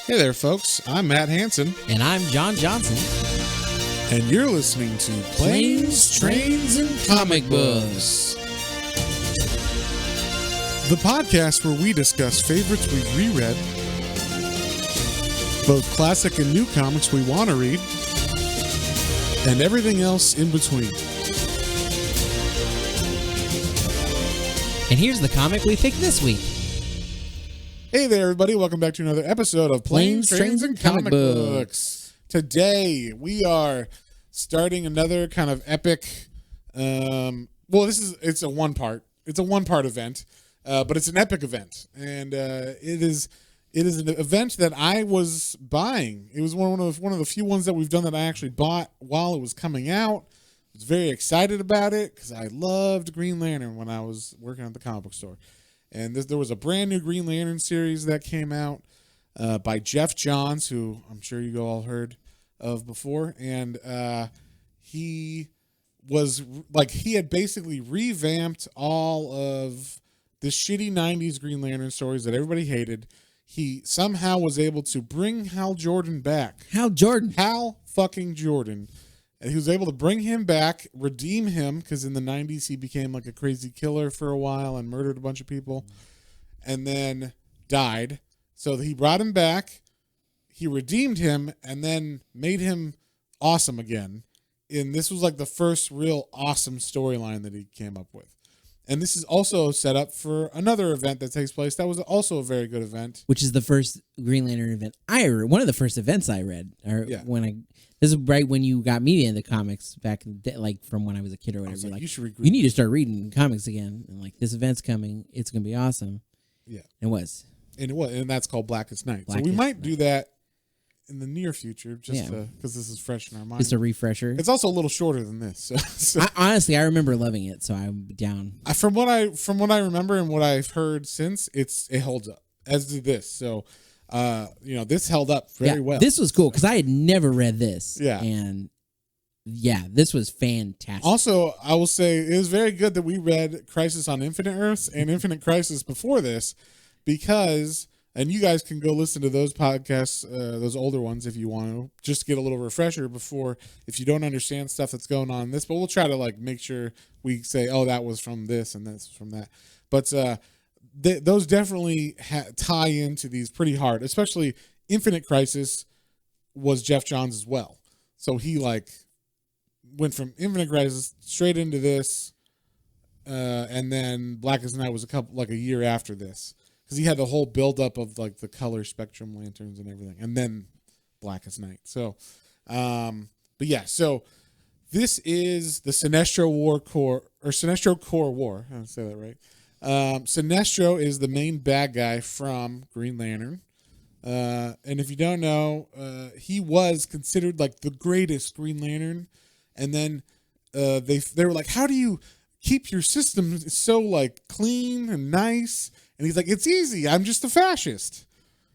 Hey there, folks. I'm Matt Hansen. And I'm John Johnson. And you're listening to Planes, Trains, and Comic Books. The podcast where we discuss favorites we've reread, both classic and new comics we want to read, and everything else in between. And here's the comic we picked this week. Hey there, everybody. Welcome back to another episode of Planes, Trains, and Comic Books. Today, we are starting another kind of epic, it's a one-part event, but it's an epic event. And it is an event that I was buying. It was one of the few ones that we've done that I actually bought while it was coming out. I was very excited about it because I loved Green Lantern when I was working at the comic book store. And there was a brand new Green Lantern series that came out by Jeff Johns, who I'm sure you all heard of before. And he had basically revamped all of the shitty 90s Green Lantern stories that everybody hated. He somehow was able to bring Hal Jordan back. Hal fucking Jordan. And he was able to bring him back, redeem him, because in the 90s he became like a crazy killer for a while and murdered a bunch of people and then died. So he brought him back, he redeemed him, and then made him awesome again. And this was like the first real awesome storyline that he came up with. And this is also set up for another event that takes place. That was also a very good event. Which is the first Green Lantern event I read. One of the first events I read. This is right when you got me into comics back in the day, like from when I was a kid or whatever. Like, you need to start reading comics again. And like, this event's coming. It's going to be awesome. Yeah. It was. And that's called Blackest Night. So we might do that in the near future, just because this is fresh in our mind. Just a refresher. It's also a little shorter than this. So. Honestly, I remember loving it, so I'm down. From what I remember and what I've heard since, it holds up, as did this. So, this held up very well. This was cool because I had never read this. Yeah, and this was fantastic. Also, I will say it was very good that we read Crisis on Infinite Earths and Infinite Crisis before this, because. And you guys can go listen to those podcasts, those older ones, if you want to, just get a little refresher before, if you don't understand stuff that's going on in this. But we'll try to make sure we say, oh, that was from this and that's from that. But those definitely tie into these pretty hard, especially Infinite Crisis was Jeff Johns as well. So he went from Infinite Crisis straight into this, and then Blackest Night was a year after this. Because he had the whole buildup of the color spectrum lanterns and everything, and then Blackest Night. So, so this is the Sinestro Corps War. I don't say that right. Sinestro is the main bad guy from Green Lantern, and if you don't know, he was considered the greatest Green Lantern, and then they were like, how do you keep your system so clean and nice? And he's like, it's easy. I'm just a fascist.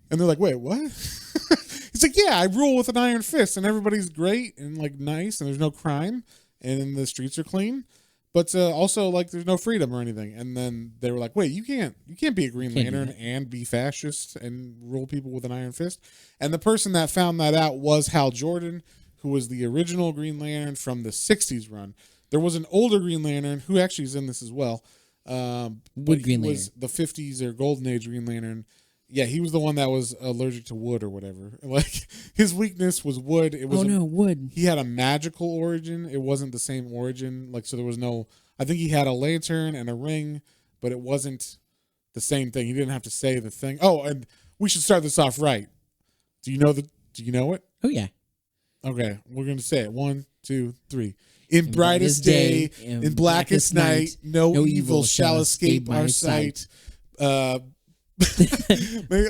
And they're like, wait, what? He's like, yeah, I rule with an iron fist, and everybody's great and nice, and there's no crime, and the streets are clean, but also there's no freedom or anything. And then they were like, wait, you can't be a Green Lantern and be fascist and rule people with an iron fist. And the person that found that out was Hal Jordan, who was the original Green Lantern from the 60s run. There was an older Green Lantern who actually is in this as well. But he was the 50s or Golden Age Green Lantern. Yeah, he was the one that was allergic to wood or whatever. His weakness was wood. It was wood. He had a magical origin. It wasn't the same origin. So there was no. I think he had a lantern and a ring, but it wasn't the same thing. He didn't have to say the thing. Oh, and we should start this off right. Do you know it? Oh yeah. Okay, we're gonna say it. 1, 2, 3. In brightest day, in blackest night, no evil shall escape our sight. May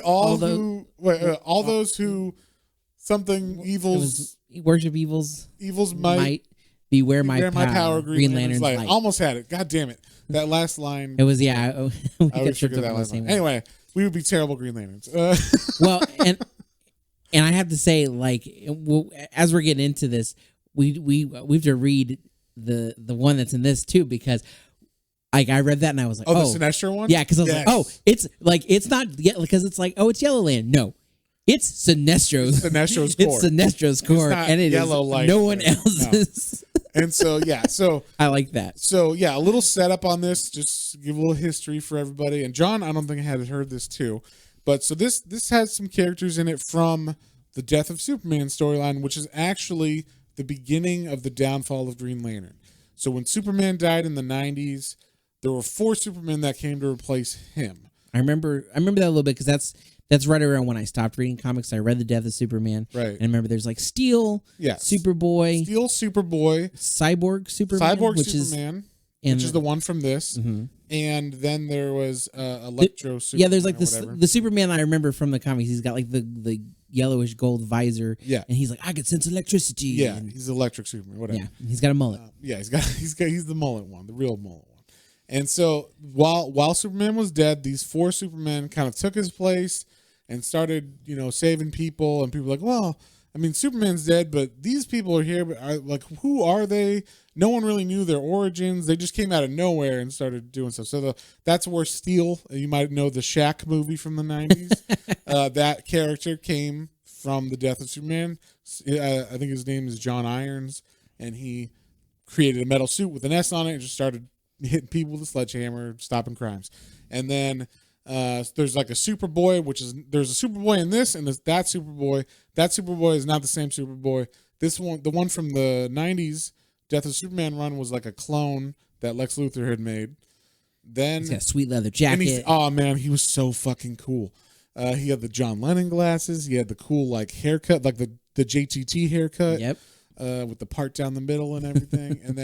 all those who something evils worship evils might beware my power. Green Lantern's light. Almost had it. God damn it! That last line. It was we got tripped up that last line. Anyway, we would be terrible Green Lanterns. Well, and I have to say, as we're getting into this. We have to read the one that's in this too, because I read that and I was like, the Sinestro one? Yeah, because I was it's not yet, because it's it's Yellow Lantern. No, It's Sinestro's. Sinestro's Corps. It's Sinestro's Corps, not and it yellow is light no one there. else's. And so I like that. So yeah, a little setup on this, just to give a little history for everybody. And John, I don't think I had heard this too, but so this has some characters in it from the Death of Superman storyline, which is actually the beginning of the downfall of Green Lantern. So when Superman died in the 90s, there were 4 Supermen that came to replace him. I remember that a little bit because that's right around when I stopped reading comics. I read The Death of Superman. Right. And I remember there's like Steel, Yes. Superboy, Cyborg Superman, which Superman, which is the one from this. Mm-hmm. And then there was Electro Superman. Yeah, there's like the Superman I remember from the comics. He's got like the yellowish gold visor. Yeah. And he's like, I could sense electricity. Yeah, and, he's Electric Superman, whatever. Yeah, he's got a mullet. He's the mullet one, the real mullet one. And so while Superman was dead, these 4 Supermen kind of took his place and started, saving people. And people were like, well, I mean, Superman's dead, but these people are here. But who are they? No one really knew their origins. They just came out of nowhere and started doing stuff. So that's where Steel, you might know the Shaq movie from the 90s. That character came from the Death of Superman. I think his name is John Irons, and he created a metal suit with an S on it and just started hitting people with a sledgehammer, stopping crimes. And then there's like a Superboy, there's a Superboy in this, and there's that Superboy. That Superboy is not the same Superboy. This one, the one from the 90s Death of Superman run, was like a clone that Lex Luthor had made. Then he's got a sweet leather jacket. Oh man, he was so fucking cool. He had the John Lennon glasses. He had the cool like haircut, like the JTT haircut. Yep. With the part down the middle and everything. and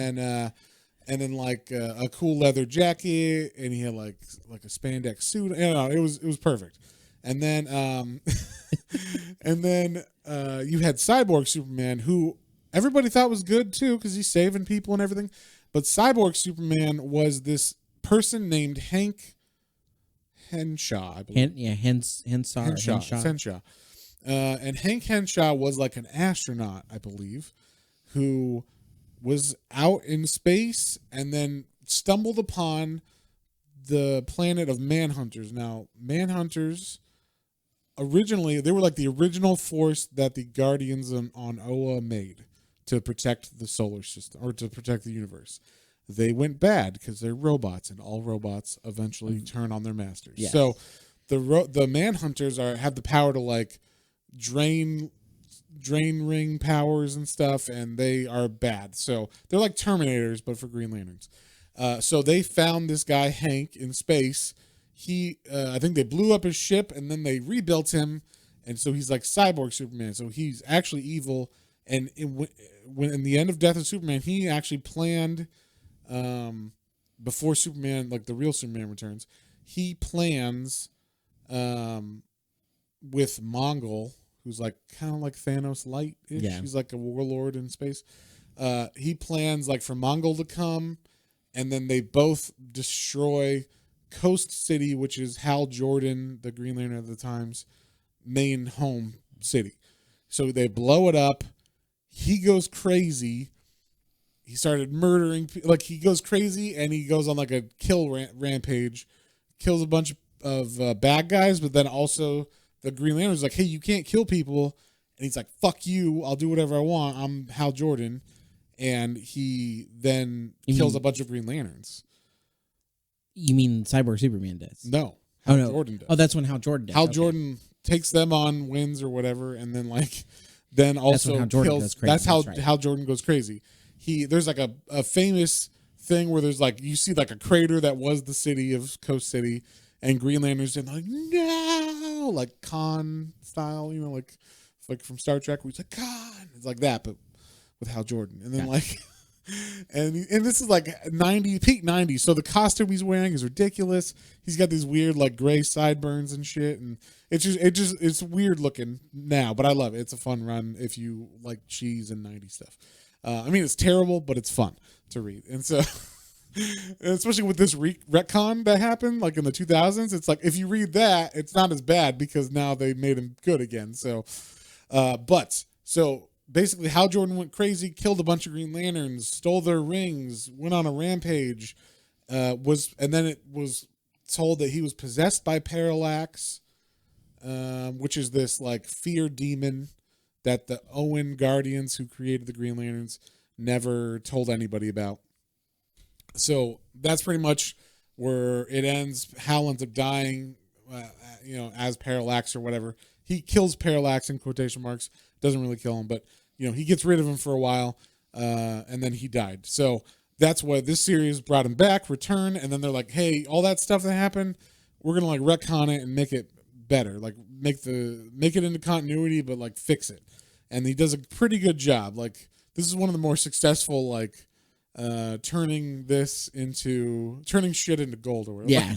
then like a cool leather jacket, and he had like a spandex suit. It was perfect. And then you had Cyborg Superman, who everybody thought was good too because he's saving people and everything. But Cyborg Superman was this person named Hank Henshaw, I believe. Henshaw. And Hank Henshaw was like an astronaut, I believe, who was out in space and then stumbled upon the planet of Manhunters. Now, Manhunters, originally, they were like the original force that the Guardians on Oa made to protect the solar system, or to protect the universe. They went bad because they're robots, and all robots eventually turn on their masters. Yes. So the Manhunters have the power to like drain ring powers and stuff, and they are bad. So they're like Terminators, but for Green Lanterns. So they found this guy Hank in space. I think they blew up his ship, and then they rebuilt him, and so he's like Cyborg Superman. So he's actually evil. And when in the end of Death of Superman, he actually planned, before Superman, like the real Superman returns, he plans with Mongol, who's like kind of like Thanos light-ish. Yeah. He's like a warlord in space. He plans like for Mongol to come, and then they both destroy Coast City, which is Hal Jordan, the Green Lantern at the time's main home city. So they blow it up. He goes crazy. He started murdering, like he goes crazy, and he goes on like a kill rampage, kills a bunch of bad guys, but then also the Green Lantern's like, hey, you can't kill people. And he's like, fuck you, I'll do whatever I want. I'm Hal Jordan. And he then kills a bunch of Green Lanterns. You mean Cyborg Superman does? No. Hal Jordan does. Oh, that's when Hal Jordan does. Hal Jordan takes them on, wins or whatever, and then like then also kills. That's how Hal Jordan goes crazy. There's like a famous thing where there's like you see like a crater that was the city of Coast City, and Green Lanterns and like no, like Khan style, like from Star Trek where he's like Khan. It's like that, but with Hal Jordan, and then like. And this is like peak 90s, so the costume he's wearing is ridiculous. He's got these weird like gray sideburns and shit, and it's weird looking now, but I love it. It's a fun run if you like cheese and 90s stuff. I mean, it's terrible, but it's fun to read, and so especially with this retcon that happened like in the 2000s, it's like if you read that, it's not as bad because now they made him good again. So, basically, Hal Jordan went crazy, killed a bunch of Green Lanterns, stole their rings, went on a rampage, and then it was told that he was possessed by Parallax, which is this like fear demon that the Owen Guardians, who created the Green Lanterns, never told anybody about. So that's pretty much where it ends. Hal ends up dying, as Parallax or whatever. He kills Parallax in quotation marks. Doesn't really kill him, but he gets rid of him for a while, and then he died. So that's why this series brought him back, return, and then they're like, hey, all that stuff that happened, we're gonna like retcon it and make it better, like make it into continuity, but like fix it. And he does a pretty good job. Like this is one of the more successful, like turning shit into gold, or yeah.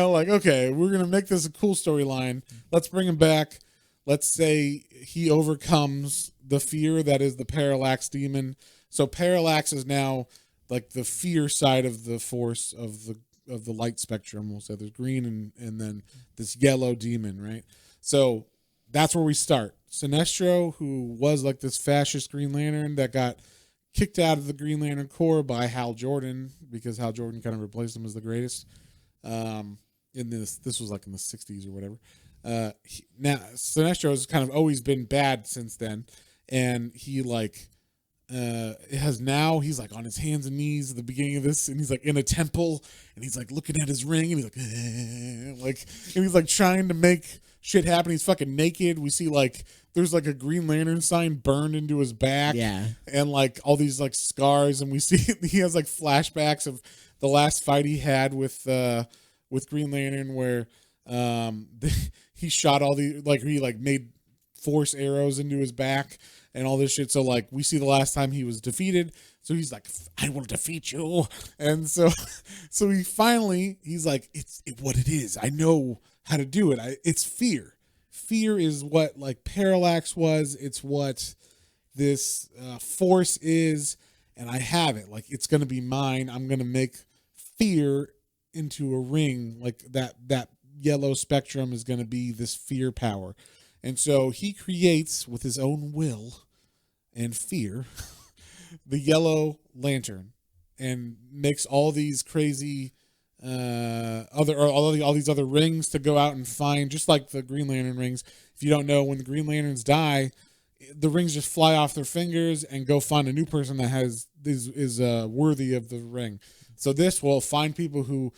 like okay, we're gonna make this a cool storyline. Let's bring him back. Let's say he overcomes the fear that is the Parallax demon. So Parallax is now like the fear side of the force of the light spectrum. We'll say there's green and then this yellow demon, right? So that's where we start. Sinestro, who was like this fascist Green Lantern that got kicked out of the Green Lantern Corps by Hal Jordan, because Hal Jordan kind of replaced him as the greatest. This was like in the 60s or whatever. Now Sinestro has kind of always been bad since then, and he like he's like on his hands and knees at the beginning of this, and he's like in a temple, and he's like looking at his ring, and he's like and he's like trying to make shit happen. He's fucking naked. We see like there's like a Green Lantern sign burned into his back, and like all these like scars, and we see he has like flashbacks of the last fight he had with Green Lantern, where he shot all the he made force arrows into his back and all this shit. So like we see the last time he was defeated, so he's like, I will defeat you. And so he's like, it's what it is. I know how to do it. It's fear. Fear is what like Parallax was. It's what this force is, and I have it. Like it's gonna be mine. I'm gonna make fear into a ring. Like that yellow spectrum is gonna be this fear power. And so he creates with his own will and fear the Yellow Lantern, and makes all these crazy all these other rings to go out and find, just like the Green Lantern rings. If you don't know, when the Green Lanterns die, the rings just fly off their fingers and go find a new person that is worthy of the ring. So this will find people who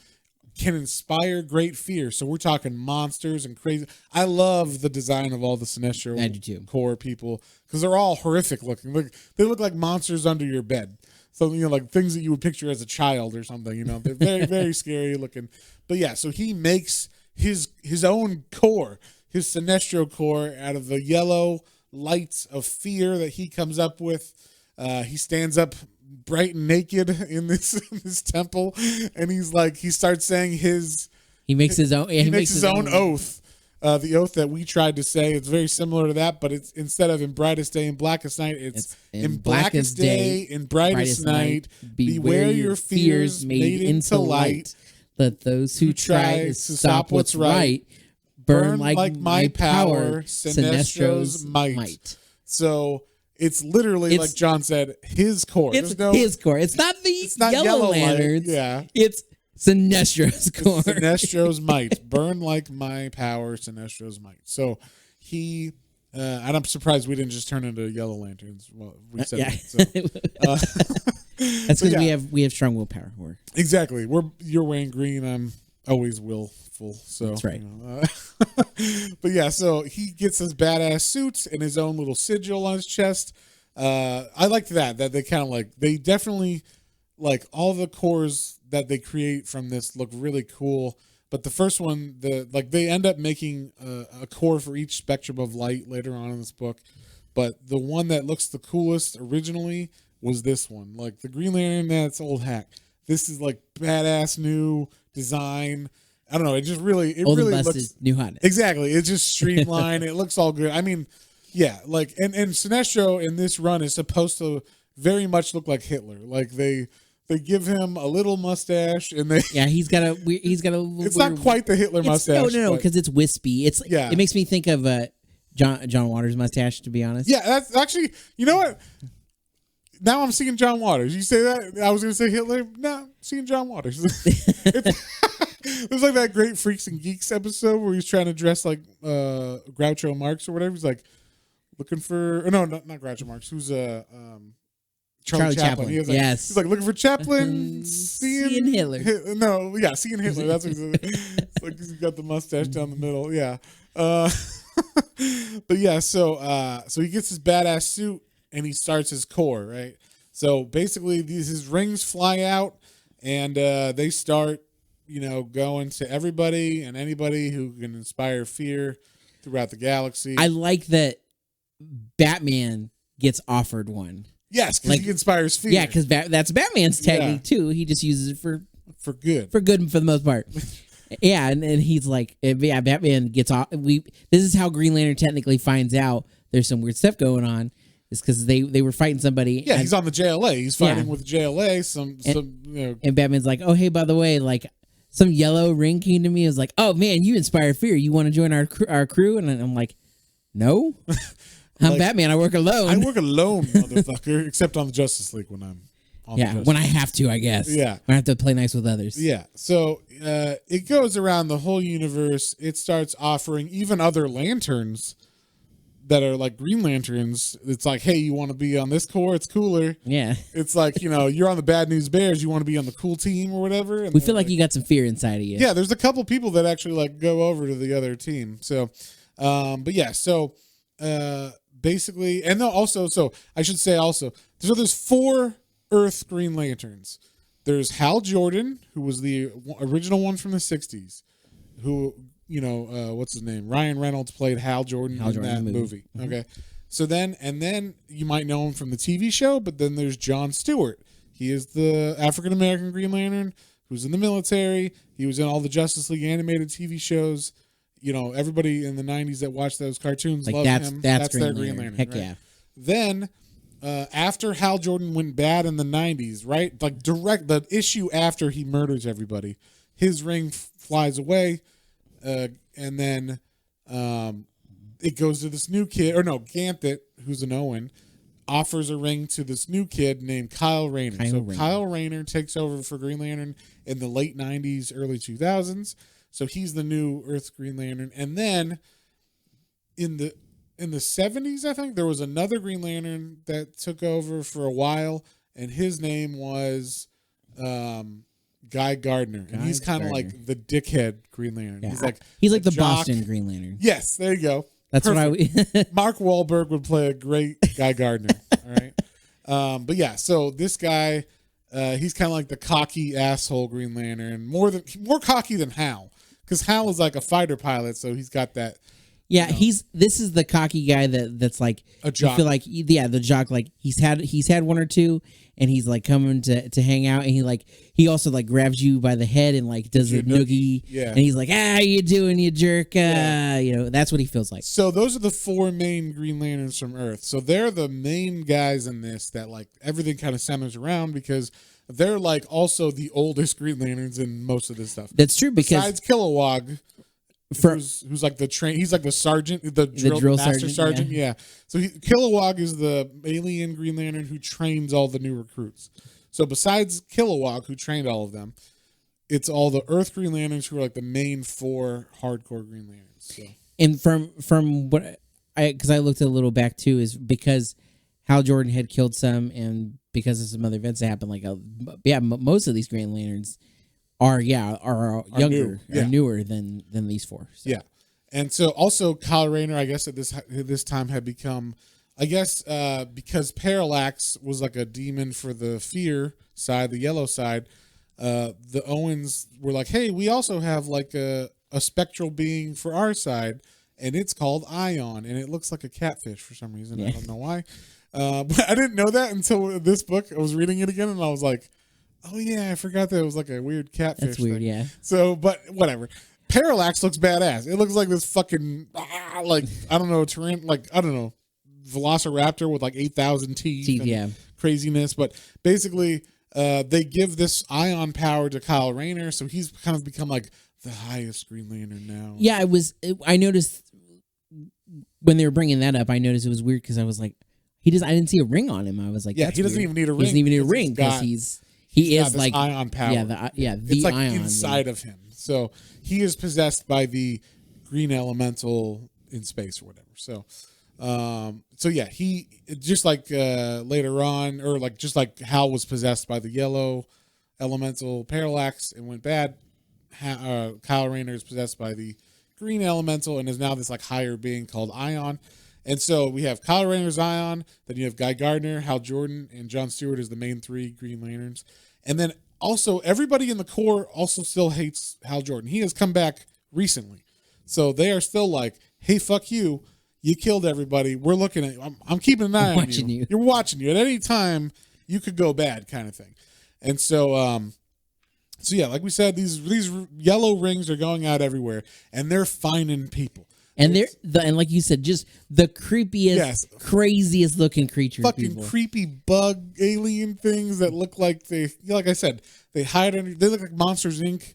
can inspire great fear. So we're talking monsters and crazy. I love the design of all the Sinestro Corps people, because they're all horrific looking. They look like monsters under your bed. So like things that you would picture as a child or something. They're very very scary looking. But yeah, so he makes his own core, his Sinestro Corps, out of the yellow lights of fear that he comes up with. He stands up bright and naked in this temple, and he starts saying he makes his own oath, the oath that we tried to say. It's very similar to that, but it's instead of in brightest day and blackest night, it's in blackest day, in brightest night, beware your fears made into light. Let those who try to stop what's right burn like my power, Sinestro's might. So it's literally, like John said, his core. His core. It's not Yellow Lanterns. Yeah. It's Sinestro's core. Sinestro's might. Burn like my power, Sinestro's might. So he, and I'm surprised we didn't just turn into Yellow Lanterns. Well, we said that. So. That's because we have strong willpower. Exactly. You're wearing green. I'm always willful. So that's right. But yeah, so he gets his badass suits and his own little sigil on his chest. I liked that they kind of they definitely all the cores that they create from this look really cool. But the first one, they end up making a core for each spectrum of light later on in this book. But the one that looks the coolest originally was this one. Like the Green Lantern, that's old hack. This is badass new design. I don't know. It just really, looks new hotness. Exactly. It's just streamlined. It looks all good. I mean, yeah. And Sinestro in this run is supposed to very much look like Hitler. They give him a little mustache, and he's got a. It's not quite the Hitler mustache. No, because it's wispy. It makes me think of John Waters' mustache. To be honest. Yeah, that's actually. You know what? Now I'm seeing John Waters. You say that? I was going to say Hitler. No, I'm seeing John Waters. There's like that great Freaks and Geeks episode where he's trying to dress like Groucho Marx or whatever. He's like looking for, no, not Groucho Marx. Who's Charlie Chaplin. He was like, yes. He's like looking for Chaplin, seeing Hitler. Seeing Hitler. That's what he's like. He's got the mustache down the middle. Yeah. But yeah, so he gets his badass suit and he starts his corps, right? So basically, his rings fly out and they start, going to everybody and anybody who can inspire fear throughout the galaxy. I like that Batman gets offered one. Yes, because he inspires fear. Yeah, because that's Batman's technique too. He just uses it for good. For good for the most part. Yeah, and he's like, Batman gets off. This is how Green Lantern technically finds out there's some weird stuff going on. Is because they were fighting somebody. Yeah, he's on the JLA. He's fighting with JLA. And Batman's like, oh hey, by the way, like some yellow ring came to me. It was like, oh man, you inspire fear. You want to join our crew? And I'm like, no. I'm Batman. I work alone. I work alone, motherfucker. Except on the Justice League when I'm on the Justice when I have to, I guess. Yeah. When I have to play nice with others. Yeah. So it goes around the whole universe. It starts offering even other lanterns that are like Green Lanterns. It's like, hey, you want to be on this corps? It's cooler. Yeah. It's like, you're on the Bad News Bears. You want to be on the cool team or whatever. And we feel like you got some fear inside of you. Yeah. There's a couple people that actually like go over to the other team. So, but yeah. So, basically, and also, so I should say also, there's 4 Earth Green Lanterns. There's Hal Jordan, who was the original one from the 60s, who, what's his name? Ryan Reynolds played Hal Jordan in that movie. Mm-hmm. Okay. So then you might know him from the TV show, but then there's Jon Stewart. He is the African-American Green Lantern who's in the military. He was in all the Justice League animated TV shows. Everybody in the 90s that watched those cartoons like love him. That's their Green Lantern. Heck right? yeah. Then, after Hal Jordan went bad in the 90s, right? Like the issue after he murders everybody, his ring flies away, and then it goes to this new kid, Ganthet, who's an Owen, offers a ring to this new kid named Kyle Rayner. Kyle Rayner takes over for Green Lantern in the late 90s, early 2000s. So he's the new Earth Green Lantern. And then in the 70s, I think, there was another Green Lantern that took over for a while, and his name was Guy Gardner. And he's kind of like the dickhead Green Lantern. Yeah. He's like the jock. Boston Green Lantern. Yes, there you go. That's Perfect. What Mark Wahlberg would play a great Guy Gardner. All right. But yeah, so this guy, he's kind of like the cocky asshole Green Lantern, more cocky than Hal. Because Hal is like a fighter pilot, so he's got that. Yeah, this is the cocky guy that's like a jock. You feel like the jock, like he's had one or two, and he's like coming to hang out, and he also like grabs you by the head and like does a noogie, and he's like, how you doing, you jerk? That's what he feels like. So those are the 4 main Green Lanterns from Earth. So they're the main guys in this that like everything kind of centers around because they're like also the oldest Green Lanterns in most of this stuff. That's true because besides Kilowog, who's like the he's like the sergeant, the drill master sergeant. Yeah. So Kilowog is the alien Green Lantern who trains all the new recruits. So besides Kilowog, who trained all of them, it's all the Earth Green Lanterns who are like the main 4 hardcore Green Lanterns. So. And from what because I looked a little back too, is because Hal Jordan had killed some, and because of some other events that happened, most of these Green Lanterns are younger, are newer than these 4. So. Yeah, and so also Kyle Rayner, I guess at this time had become, because Parallax was like a demon for the fear side, the yellow side. The Owens were like, hey, we also have like a spectral being for our side, and it's called Ion, and it looks like a catfish for some reason. Yeah. I don't know why. But I didn't know that until this book. I was reading it again, and I was like, oh, yeah, I forgot that it was like a weird catfish. That's weird, yeah. So, but whatever. Parallax looks badass. It looks like this fucking, Velociraptor with like 8,000 teeth and craziness. But basically, they give this Ion power to Kyle Rayner, so he's kind of become like the highest Green Lantern now. Yeah, I noticed when they were bringing that up, I noticed it was weird because I was like, I didn't see a ring on him. I was like, yeah, he doesn't even need a ring. He doesn't even need a ring because He got is this like ion power. the it's like ion inside of him. So he is possessed by the green elemental in space or whatever. So yeah, he just like later on, or like just like Hal was possessed by the yellow elemental parallax and went bad. Kyle Rayner is possessed by the green elemental and is now this like higher being called Ion. And so we have Kyle Rayner's Ion, then you have Guy Gardner, Hal Jordan, and Jon Stewart as the main three Green Lanterns. And then also everybody in the Corps also still hates Hal Jordan. He has come back recently. So they are still like, hey, fuck you. You killed everybody. We're looking at you. I'm keeping an eye on you. You're watching you. At any time, you could go bad kind of thing. And so, so yeah, like we said, these yellow rings are going out everywhere, and they're finding people. And and like you said, just the creepiest, craziest looking creatures. Fucking creepy bug alien things that look like like I said, they hide under. They look like Monsters Inc.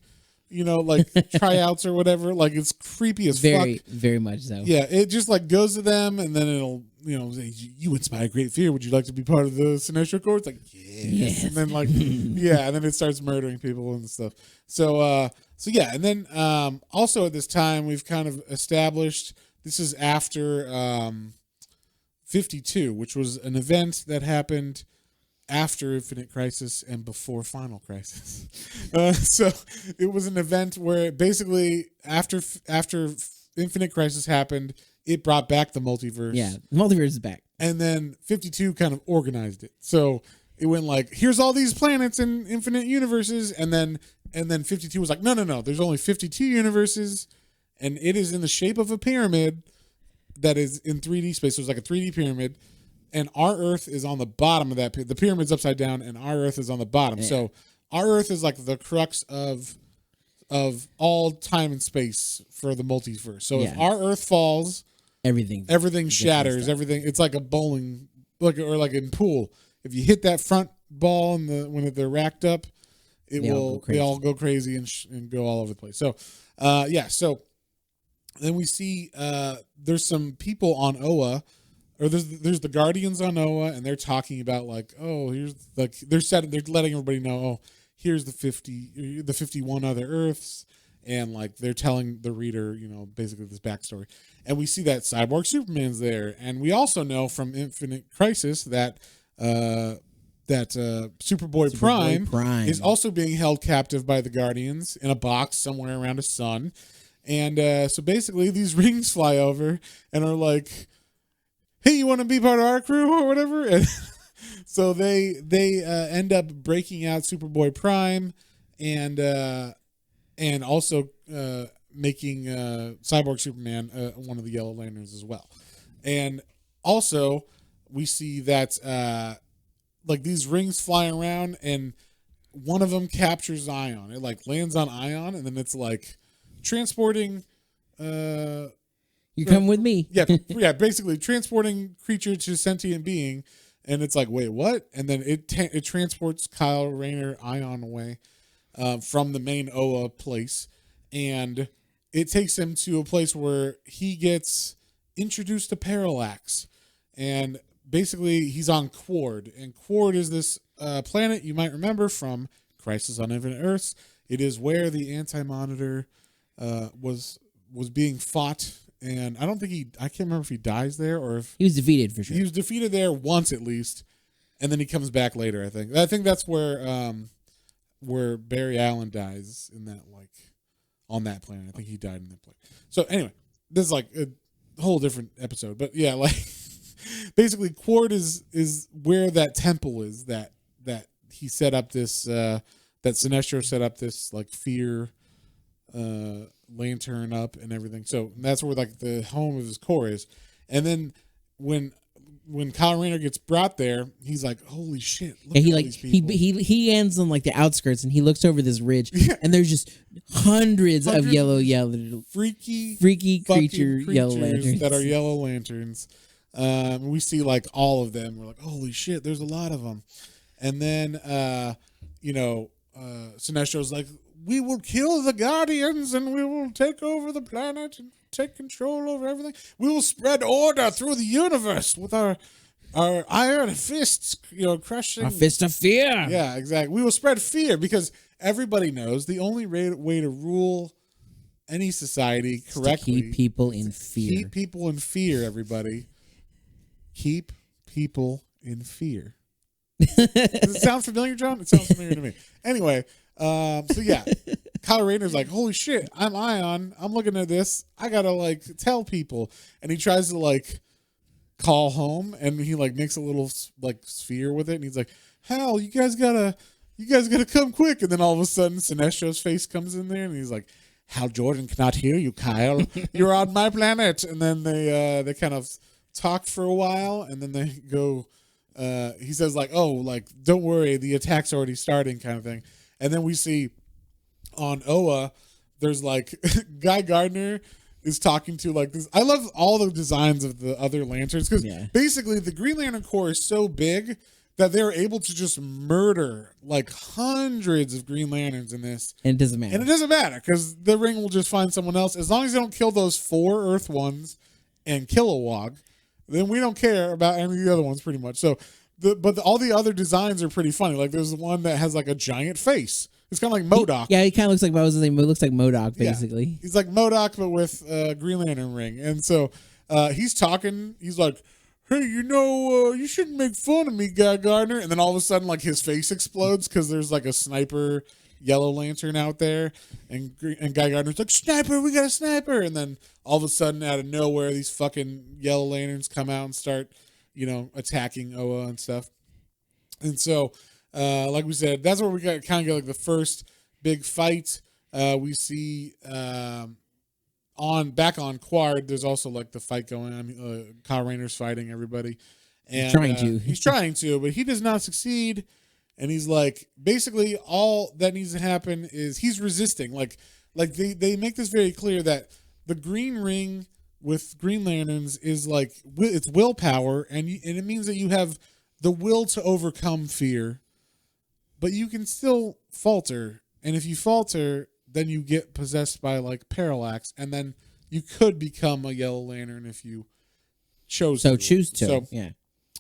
Like tryouts or whatever. Like it's creepy as fuck. Very much so. Yeah, it just like goes to them, and then it'll say, "You inspire great fear. Would you like to be part of the Sinestro Corps?" It's like yes. And then like and then it starts murdering people and stuff. So yeah, and then also at this time we've kind of established this is after 52, which was an event that happened after Infinite Crisis and before Final Crisis. So it was an event where basically after Infinite Crisis happened, it brought back the multiverse. Yeah, the multiverse is back. And then 52 kind of organized it. So it went like, here's all these planets in infinite universes, and then 52 was like, no, there's only 52 universes, and it is in the shape of a pyramid that is in 3D space. So it's like a 3D pyramid. And our Earth is on the bottom of that. The pyramid's upside down, and our Earth is on the bottom. Yeah. So our Earth is like the crux of all time and space for the multiverse. So if our Earth falls, everything shatters. Everything. It's like a bowling, or like in pool. If you hit that front ball when they're racked up, they all go crazy and go all over the place. So So then we see there's some people on Oa. Or there's the Guardians on Oa, and they're talking about like, oh, here's like they're letting everybody know, oh, here's the 51 other Earths, and like they're telling the reader, basically this backstory. And we see that Cyborg Superman's there, and we also know from Infinite Crisis that Superboy Prime is also being held captive by the Guardians in a box somewhere around a sun, and so basically these rings fly over and are like, hey, you want to be part of our crew or whatever? And so they end up breaking out Superboy Prime and also making Cyborg Superman one of the Yellow Lanterns as well. And also we see that like these rings fly around, and one of them captures Ion. It like lands on Ion, and then it's like transporting you come with me. yeah, basically transporting creature to sentient being, and it's like, wait, what? And then it transports Kyle Rayner Ion away from the main Oa place, and it takes him to a place where he gets introduced to Parallax, and basically he's on Quard, and Quard is this planet you might remember from Crisis on Infinite Earths. It is where the Anti-Monitor was being fought. And I can't remember if he dies there or if he was defeated for sure. He was defeated there once at least, and then he comes back later. I think that's where Barry Allen dies in that on that planet. I think he died in that planet. So anyway, this is like a whole different episode, but yeah, like basically Quard is where that temple is that he set up this that Sinestro set up this like fear lantern up and everything. So that's where like the home of his core is. And then when Kyle Rayner gets brought there, he's like, holy shit, look at all these people. He ends on like the outskirts, and he looks over this ridge, and there's just hundreds of yellow freaky creature yellow lanterns that are yellow lanterns. We see like all of them. We're like, holy shit, there's a lot of them. And then Sinestro's like, we will kill the Guardians, and we will take over the planet and take control over everything. We will spread order through the universe with our our iron fists, crushing. A fist of fear. Yeah, exactly. We will spread fear because everybody knows the only way to rule any society correctly, to keep people in fear. Keep people in fear, everybody. Keep people in fear. Does it sound familiar, John? It sounds familiar to me. Anyway, so yeah, Kyle Rayner's like, holy shit, I'm Ion. I'm looking at this. I gotta tell people. And he tries to call home, and he makes a little sphere with it, and he's like, Hal, you guys gotta come quick. And then all of a sudden Sinestro's face comes in there, and he's like, Hal Jordan cannot hear you, Kyle. You're on my planet. And then they kind of talk for a while, and then they go, he says don't worry, the attack's already starting, kind of thing. And then we see on Oa, there's Guy Gardner is talking to this. I love all the designs of the other lanterns, because basically the Green Lantern Corps is so big that they're able to just murder hundreds of Green Lanterns in this. And it doesn't matter. And it doesn't matter, because the ring will just find someone else. As long as they don't kill those 4 Earth ones and Kilowog, then we don't care about any of the other ones, pretty much. So, all the other designs are pretty funny. There's one that has a giant face. It's kind of like MODOK. He kind of looks like, what was his name? It looks like MODOK, basically. Yeah. He's like MODOK, but with a Green Lantern ring. And so he's talking. He's like, hey, you shouldn't make fun of me, Guy Gardner. And then all of a sudden, his face explodes because there's a sniper Yellow Lantern out there. And Guy Gardner's like, sniper, we got a sniper. And then all of a sudden, out of nowhere, these fucking Yellow Lanterns come out and start, attacking Oa and stuff. And so, like we said, that's where we got the first big fight. We see back on Quard, there's also the fight going on. Kyle Rayner's fighting everybody, and he's trying to, but he does not succeed. And he's basically all that needs to happen is he's resisting. They make this very clear that the Green Ring with Green Lanterns is it's willpower, and it means that you have the will to overcome fear, but you can still falter. And if you falter, then you get possessed by Parallax, and then you could become a Yellow Lantern if you choose to. Yeah.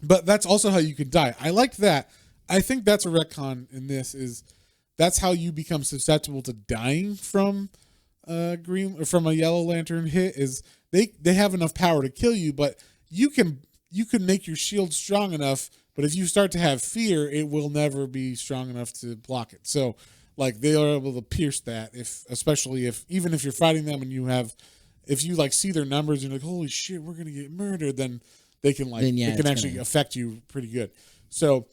But that's also how you could die. I like that. I think that's a retcon in this. That's how you become susceptible to dying from from a Yellow Lantern hit. Is they have enough power to kill you, but you can make your shield strong enough. But if you start to have fear, it will never be strong enough to block it. So, they are able to pierce that, especially if you're fighting them and if you see their numbers and you're like, holy shit, we're gonna get murdered, then they can it can actually affect you pretty good. So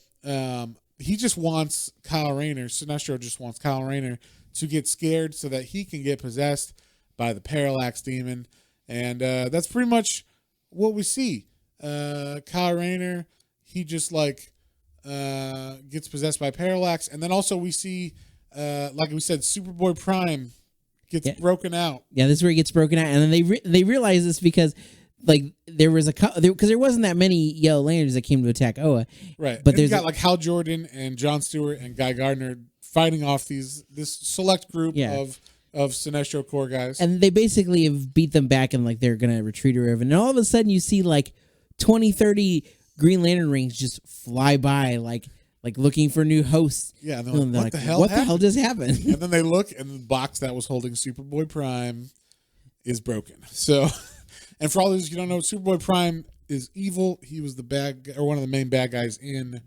he just wants Kyle Rayner. Sinestro just wants Kyle Rayner to get scared so that he can get possessed by the Parallax Demon, and that's pretty much what we see. Kyle Rayner, he just gets possessed by Parallax, and then also we see, like we said, Superboy Prime gets broken out. Yeah, this is where he gets broken out, and then they realize this because there was because there wasn't that many Yellow Lanterns that came to attack Oa, right? But there's got Hal Jordan and Jon Stewart and Guy Gardner fighting off this select group of Sinestro Corps guys, and they basically have beat them back, and they're gonna retreat or whatever. And all of a sudden, you see 20, 30 Green Lantern rings just fly by, looking for new hosts. Yeah, and they're what the hell? What the hell just happened? And then they look, and the box that was holding Superboy Prime is broken. So, and for all those you don't know, Superboy Prime is evil. He was one of the main bad guys in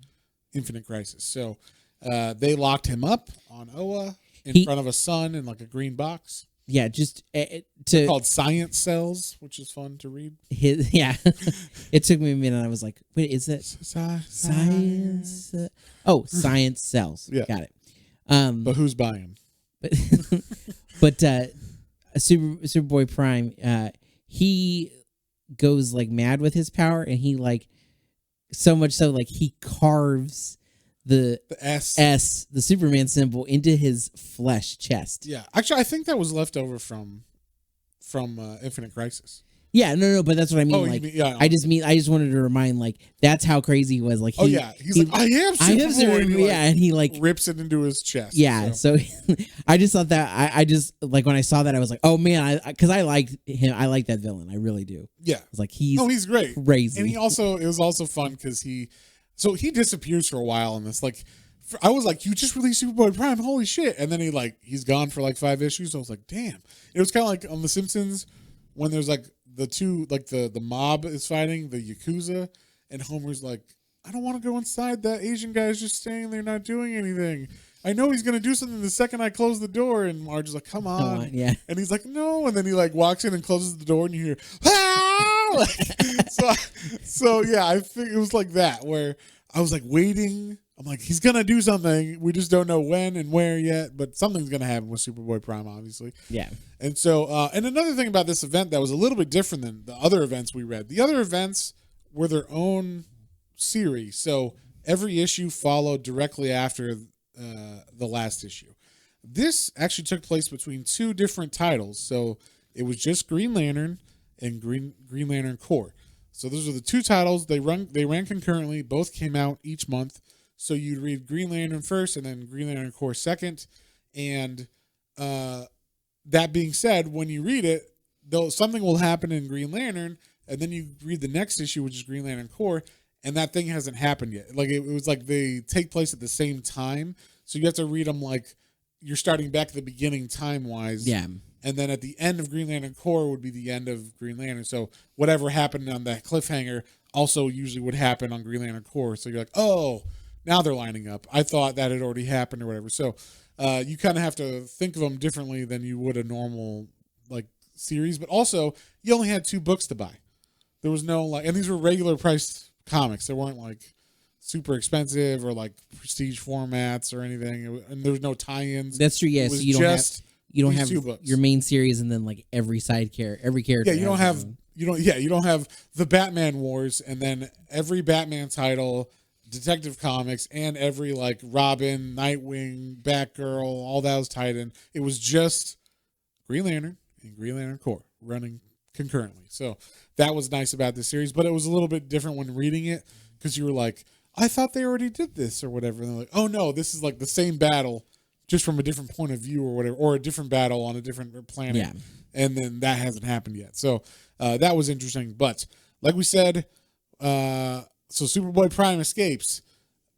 Infinite Crisis. So, they locked him up on Oa in front of a sun in a green box. Yeah, just They're called science cells, which is fun to read. It took me a minute. I was like, "Wait, is that science?" Science cells. Yeah, got it. But who's buying? But Superboy Prime, he goes mad with his power, and he so much so he carves the S, the Superman symbol, into his flesh chest. Yeah, actually, I think that was left over from Infinite Crisis. Yeah, no, but that's what I mean. Oh, you like, mean- yeah. I just wanted to remind, like, that's how crazy he was. Like, Oh yeah, he's like, I am Superboy. And he, like, and he like rips it into his chest. yeah. So, I just thought that I just like when I saw that I was like, oh man, because I liked him. I like that villain. I really do. Yeah, it's like he's great, crazy. And it was also fun because he disappears for a while in this. Like, I was like, you just released Superboy Prime, holy shit! And then he's gone for like 5 issues. So I was like, damn. It was kind of like on The Simpsons when there's like the two, like the mob is fighting the Yakuza, and Homer's like, I don't want to go inside. That Asian guy's just staying there, not doing anything. I know he's gonna do something the second I close the door. And Marge is like, come on. Yeah. And he's like, no. And then he like walks in and closes the door, and you hear, ah! Like, so yeah, I think it was like that where I was like waiting. I'm like, he's gonna do something. We just don't know when and where yet, but something's gonna happen with Superboy Prime, obviously. Yeah. And so, and another thing about this event that was a little bit different than the other events we read. The other events were their own series, so every issue followed directly after the last issue. This actually took place between 2 different titles, so it was just Green Lantern and Green Lantern Corps. So those are the 2 titles. They ran concurrently. Both came out each month. So you'd read Green Lantern first and then Green Lantern Corps second. And that being said, when you read it, though something will happen in Green Lantern, and then you read the next issue, which is Green Lantern Corps, and that thing hasn't happened yet. Like it was like they take place at the same time. So you have to read them like you're starting back at the beginning time-wise. Yeah. And then at the end of Green Lantern Corps would be the end of Green Lantern. So whatever happened on that cliffhanger also usually would happen on Green Lantern Corps. So you're like, oh, now they're lining up. I thought that had already happened or whatever. So you kind of have to think of them differently than you would a normal like series. But also, you only had 2 books to buy. There was no like, and these were regular priced comics. They weren't like super expensive or like prestige formats or anything. And there was no tie-ins. That's true. Yeah, so you don't have your main series and then like every character. Yeah, you don't have the Batman Wars and then every Batman title, Detective Comics, and every like Robin, Nightwing, Batgirl, all that was tied in. It was just Green Lantern and Green Lantern Corps running concurrently. So that was nice about this series, but it was a little bit different when reading it because you were like, I thought they already did this or whatever. And they're like, oh no, this is like the same battle just from a different point of view or whatever, or a different battle on a different planet. Yeah. And then that hasn't happened yet. So that was interesting. But like we said, so Superboy Prime escapes.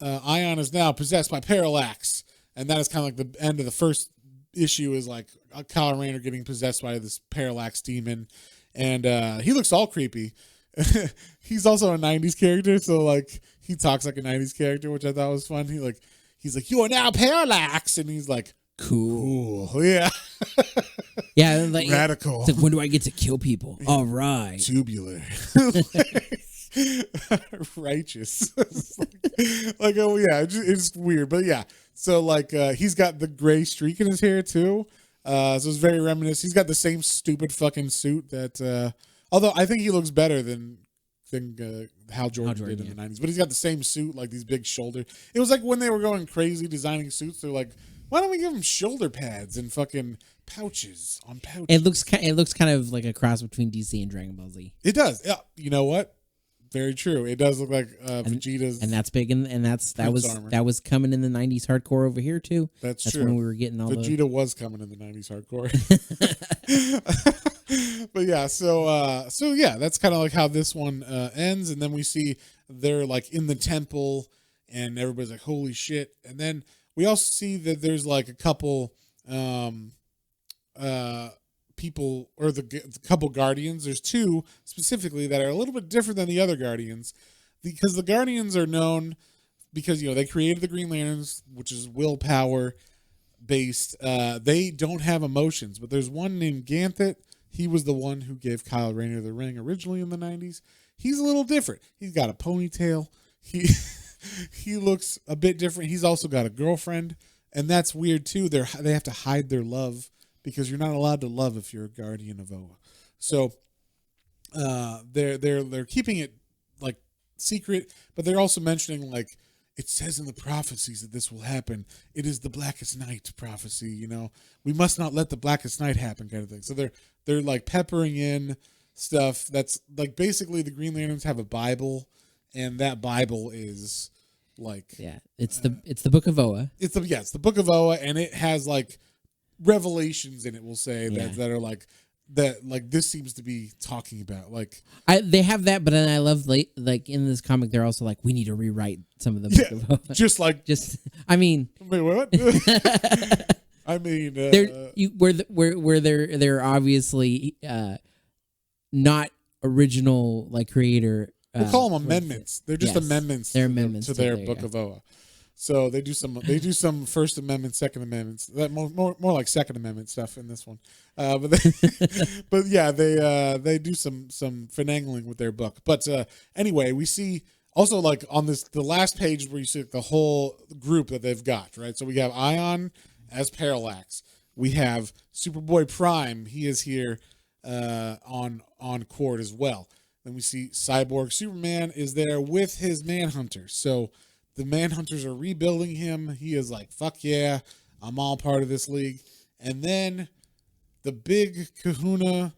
Ion is now possessed by Parallax. And that is kind of like the end of the first issue is like Kyle Rayner getting possessed by this Parallax demon. And he looks all creepy. He's also a 90s character. So like he talks like a 90s character, which I thought was fun. He's like, you are now Parallax. And he's like, cool. Yeah. Yeah. Like, radical. It's like, when do I get to kill people? All right. Tubular. Righteous. like, oh yeah, it's weird. But yeah. So like he's got the gray streak in his hair too. So it's very reminiscent. He's got the same stupid fucking suit that although I think he looks better than Hal Jordan did in the 90s. But he's got the same suit, like these big shoulder. It was like when they were going crazy designing suits, they're like, why don't we give him shoulder pads and fucking pouches on pouches? It looks kind of like a cross between DC and Dragon Ball Z. It does. Yeah. You know what? Very true. It does look like Vegeta's, and that's big, and that was coming in the 90s hardcore over here too. That's true. When we were getting all Vegeta was coming in the 90s hardcore. But yeah, so yeah, that's kind of like how this one ends, and then we see they're like in the temple, and everybody's like, "Holy shit!" And then we also see that there's like a couple people, or the couple Guardians. There's 2 specifically that are a little bit different than the other Guardians, because the Guardians are known because they created the Green Lanterns, which is willpower based. They don't have emotions, but there's one named Ganthet. He was the one who gave Kyle Rayner the ring originally in the 90s. He's a little different. He's got a ponytail. He looks a bit different. He's also got a girlfriend, and that's weird too. They have to hide their love because you're not allowed to love if you're a Guardian of Oa. So they're keeping it like secret, but they're also mentioning like, it says in the prophecies that this will happen. It is the Blackest Night prophecy, we must not let the Blackest Night happen, kind of thing. So they're like peppering in stuff. That's like basically the Green Lanterns have a Bible, and that Bible is like it's the Book of Oa. It's the Book of Oa, and it has like revelations in it. We'll say that are like that. Like this seems to be talking about like they have that, but then I love like in this comic they're also like we need to rewrite some of the Book of Oa. Just I mean, wait, what? I mean, where they're obviously not original like creator. We'll call them amendments. They're just amendments. They're amendments to their Book of Oa. So they do some First Amendment, Second Amendments. That more like Second Amendment stuff in this one. But they do some finagling with their book. But anyway, we see also like on the last page where you see the whole group that they've got, right? So we have Ion as Parallax. We have Superboy Prime. He is here on court as well. Then we see Cyborg Superman is there with his Manhunter. So the Manhunters are rebuilding him. He is like, fuck yeah, I'm all part of this league. And then the big kahuna,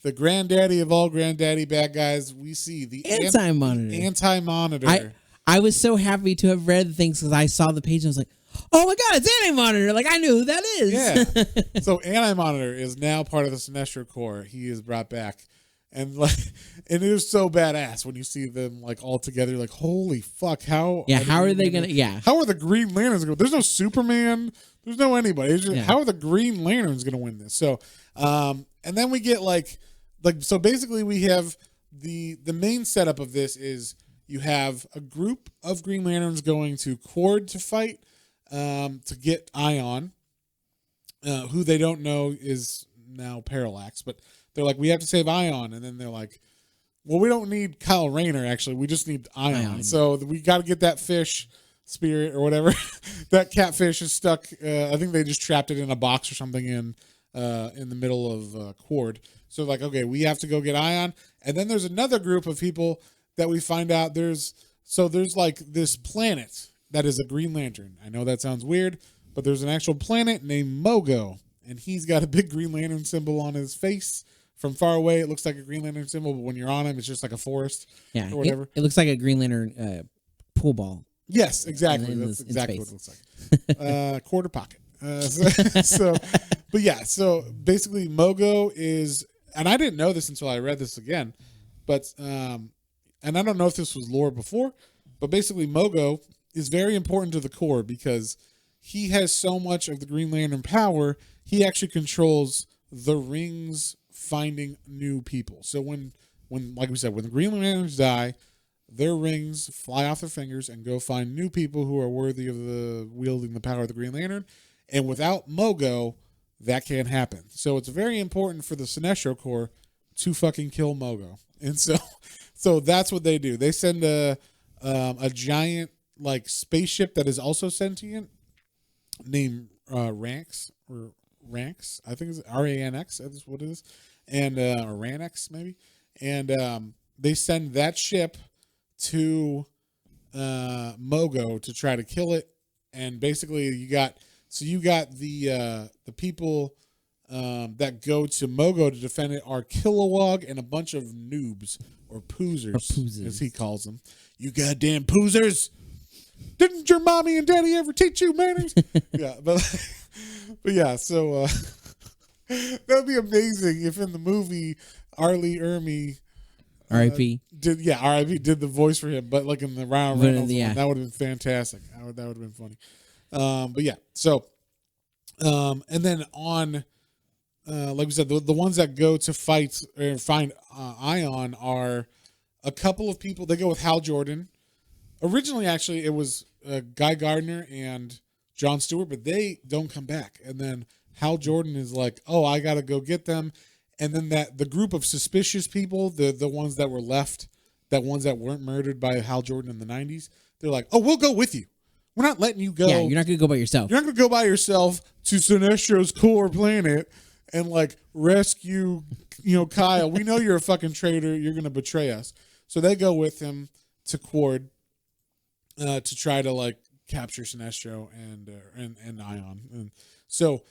the granddaddy of all granddaddy bad guys, we see the Anti-Monitor. I was so happy to have read things because I saw the page and I was like, oh my God, it's Anti-Monitor. Like, I knew who that is. Yeah. So Anti-Monitor is now part of the Sinestro Corps. He is brought back. And it is so badass when you see them like all together. Like, holy fuck! How are they gonna? Yeah, how are the Green Lanterns going? There's no Superman. There's no anybody. It's just, how are the Green Lanterns gonna win this? So, and then we get like so basically we have the main setup of this is you have a group of Green Lanterns going to Quard to fight to get Ion, who they don't know is now Parallax, but. They're like, we have to save Ion. And then they're like, well, we don't need Kyle Rayner, actually. We just need Ion. So we got to get that fish spirit or whatever. That catfish is stuck. I think they just trapped it in a box or something in the middle of Quard. So like, okay, we have to go get Ion. And then there's another group of people that we find out there's like this planet that is a Green Lantern. I know that sounds weird, but there's an actual planet named Mogo. And he's got a big Green Lantern symbol on his face. From far away, it looks like a Green Lantern symbol, but when you're on him, it's just like a forest or whatever. It looks like a Green Lantern pool ball. Yes, exactly. That's exactly what it looks like. Quarter pocket. So basically Mogo is, and I didn't know this until I read this again, but, and I don't know if this was lore before, but basically Mogo is very important to the Corps because he has so much of the Green Lantern power, he actually controls the rings finding new people. So when like we said, when the Green Lanterns die, their rings fly off their fingers and go find new people who are worthy of wielding the power of the Green Lantern. And without Mogo, that can't happen. So it's very important for the Sinestro Corps to fucking kill Mogo. And so that's what they do. They send a giant spaceship that is also sentient named Ranx. I think it's RANX. That's what it is. And or Ranx maybe. And they send that ship to Mogo to try to kill it. And basically you got the people that go to Mogo to defend it are Kilowog and a bunch of noobs or poozers, as he calls them. You goddamn poozers! Didn't your mommy and daddy ever teach you manners? Yeah, but yeah, so that would be amazing if in the movie Arlie Ermy R.I.P. R.I.P. did the voice for him, but like in the Ryan Reynolds one, that would have been fantastic. That would have been funny. But yeah, so and then on like we said, the ones that go to fight or find Ion are a couple of people. They go with Hal Jordan. Originally, actually, it was Guy Gardner and Jon Stewart, but they don't come back. And then Hal Jordan is like, "Oh, I got to go get them." And then the group of suspicious people, the ones that were left, ones that weren't murdered by Hal Jordan in the 90s, they're like, "Oh, we'll go with you. We're not letting you go. Yeah, you're not going to go by yourself. You're not going to go by yourself to Sinestro's core planet and like rescue, Kyle. We know you're a fucking traitor. You're going to betray us." So they go with him to Quard to try to like capture Sinestro and Ion. And so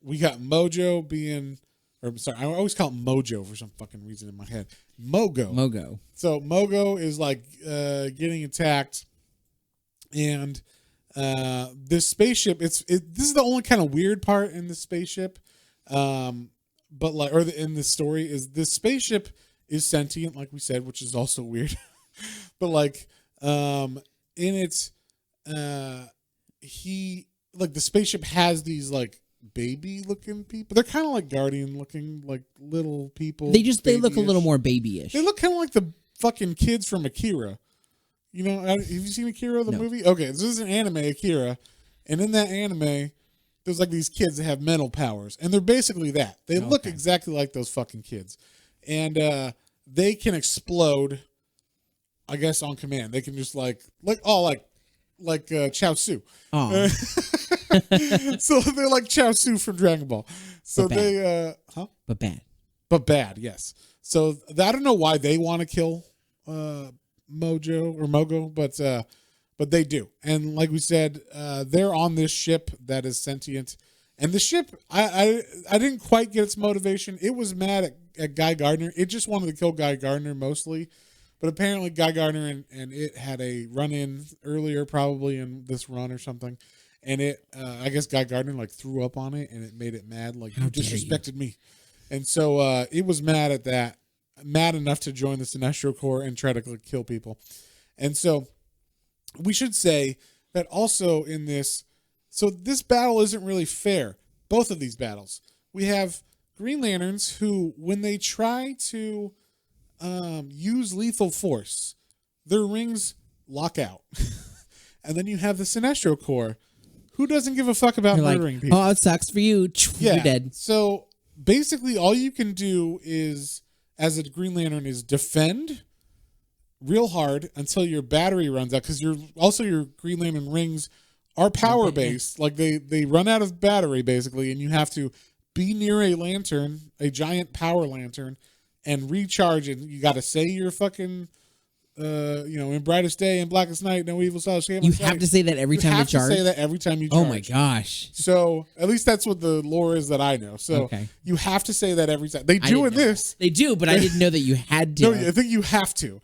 we got Mojo being or sorry, I always call it Mojo for some fucking reason in my head. Mogo. So Mogo is like getting attacked, and this spaceship. This is the only kind of weird part in the spaceship, but like in the story is this spaceship is sentient, like we said, which is also weird. But like in its the spaceship has these like baby looking people. They're kind of like guardian looking, like little people. They look a little more babyish. They look kind of like the fucking kids from Akira. You know, have you seen Akira, the movie? Okay, this is an anime, Akira. And in that anime, there's like these kids that have mental powers. And they're basically that. They look exactly like those fucking kids. And they can explode, I guess, on command. They can just like Chao Su. Oh. So they're like Chao Su from Dragon Ball. So they But bad, yes. So I don't know why they want to kill Mogo, but they do. And like we said, they're on this ship that is sentient. And the ship, I didn't quite get its motivation. It was mad at Guy Gardner. It just wanted to kill Guy Gardner mostly. But apparently Guy Gardner and it had a run-in earlier, probably in this run or something. And it, I guess Guy Gardner like threw up on it, and it made it mad, like, you disrespected me. And so it was mad at that, mad enough to join the Sinestro Corps and try to kill people. And so we should say that also in this, so this battle isn't really fair. Both of these battles. We have Green Lanterns who, when they try to use lethal force, their rings lock out. And then you have the Sinestro Corps, who doesn't give a fuck about murdering people. Oh, it sucks for you. You're dead. So basically all you can do is, as a Green Lantern, is defend real hard until your battery runs out, because your Green Lantern rings are power based. Like they run out of battery basically, and you have to be near a lantern, a giant power lantern, and recharge it. You got to say your fucking in brightest day and blackest night, no evil shall escape. You have to say that every time you charge? You have to say that every time you charge. Oh my gosh. So at least that's what the lore is that I know. So you have to say that every time. They do in this. They do, but I didn't know that you had to. No, I think you have to.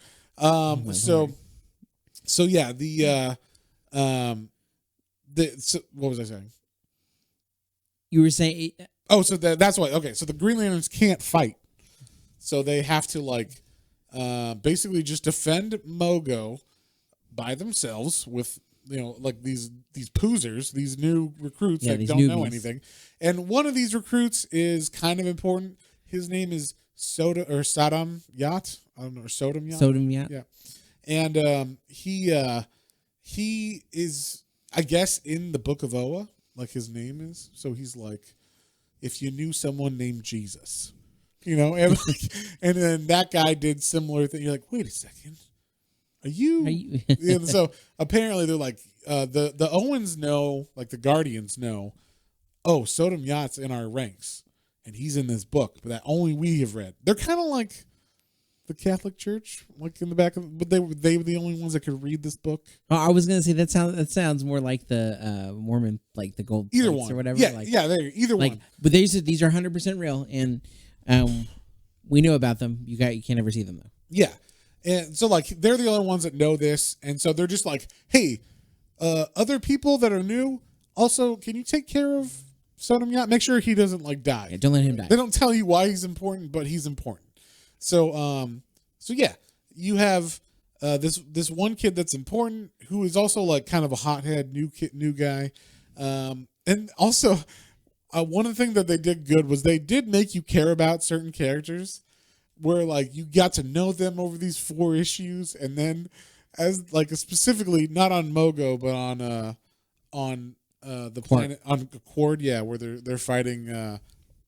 So yeah, what was I saying? You were saying... Oh, so that's why. Okay, so the Green Lanterns can't fight. So they have to basically just defend Mogo by themselves with these poozers, these new recruits that don't know anything. And one of these recruits is kind of important. His name is Sodom Yacht. I don't know, or Sodom Yacht. Sodom Yacht. Yeah. And he is, I guess, in the Book of Oa, like his name is. So he's like, if you knew someone named Jesus. And then that guy did similar thing. You're like, wait a second, are you? And so apparently they're like, the Owens know, like the Guardians know, oh, Sodom Yacht's in our ranks, and he's in this book, but that only we have read. They're kind of like the Catholic Church, like in the back of, but they were the only ones that could read this book. Oh, I was gonna say that sounds more like the Mormon, like the gold either plates one or whatever. Yeah, either one. But these are 100% real, and we know about them. You can't ever see them though. Yeah, and so like they're the only ones that know this, and so they're just like, hey, other people that are new, also, can you take care of Sodom Yacht? Make sure he doesn't die. Yeah, don't let him die. They don't tell you why he's important, but he's important. So yeah, you have this one kid that's important who is also like kind of a hothead new guy, and also one of the things that they did good was they did make you care about certain characters, where like you got to know them over these 4 issues, and then as like specifically not on Mogo but on the planet on Accord, where they're fighting.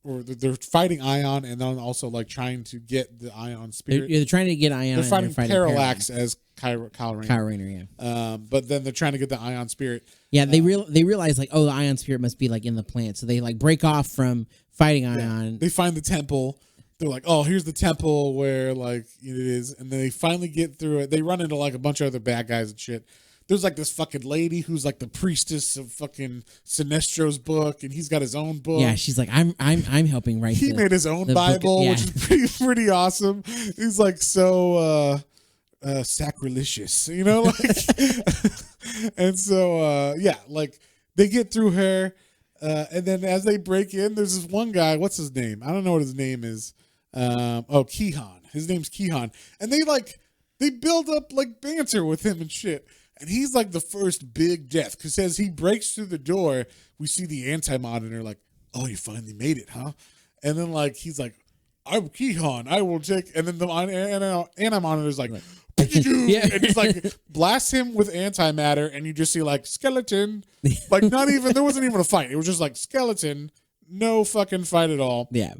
Or they're fighting Ion, and then also like trying to get the Ion spirit. They're trying to get Ion. They're fighting Parallax as Kyle Rayner. Kyle Rayner, yeah. But then they're trying to get the Ion spirit. Yeah, they realize like, oh, the Ion spirit must be like in the plant, so they like break off from fighting Ion. They find the temple. They're like, oh, here's the temple where like it is, and then they finally get through it. They run into like a bunch of other bad guys and shit. there's like this fucking lady who's like the priestess of fucking Sinestro's book, and he's got his own book. Yeah, she's like, I'm helping write. He made his own Bible, which is pretty awesome. He's like so sacrilegious, you know, like, and so yeah, like they get through her, and then as they break in, there's this one guy. What's his name? I don't know what his name is. Kihan. His name's Kihan, and they build up like banter with him and shit. And he's like the first big death, because as he breaks through the door, we see the anti-monitor like, oh, you finally made it, huh? And then like he's like, I'm Kihan, I will take, and then the anti-monitor's like, yeah. And he's like blasts him with antimatter, and you just see like skeleton, like not even, there wasn't even a fight. It was just like skeleton, no fucking fight at all. Yeah,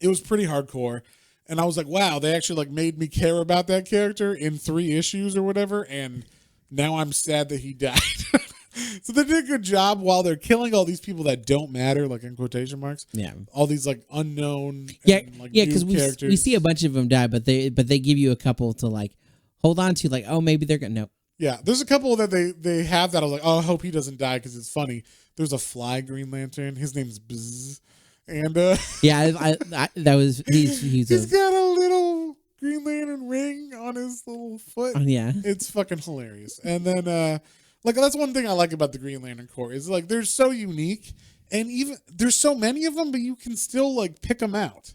it was pretty hardcore. And I was like, wow, they actually like made me care about that character in 3 issues or whatever, and now I'm sad that he died. So they did a good job while they're killing all these people that don't matter, like in quotation marks. Yeah, all these like unknown, like because we see a bunch of them die, but they give you a couple to like hold on to, like, oh, maybe they're gonna no. Yeah, there's a couple that they have that I was like, oh, I hope he doesn't die because it's funny. There's a fly Green Lantern. His name's Bzz. And yeah, that was he's got a little Green Lantern ring on his little foot. Yeah, it's fucking hilarious. And then like that's one thing I like about the Green Lantern Corps is like they're so unique, and even there's so many of them, but you can still like pick them out.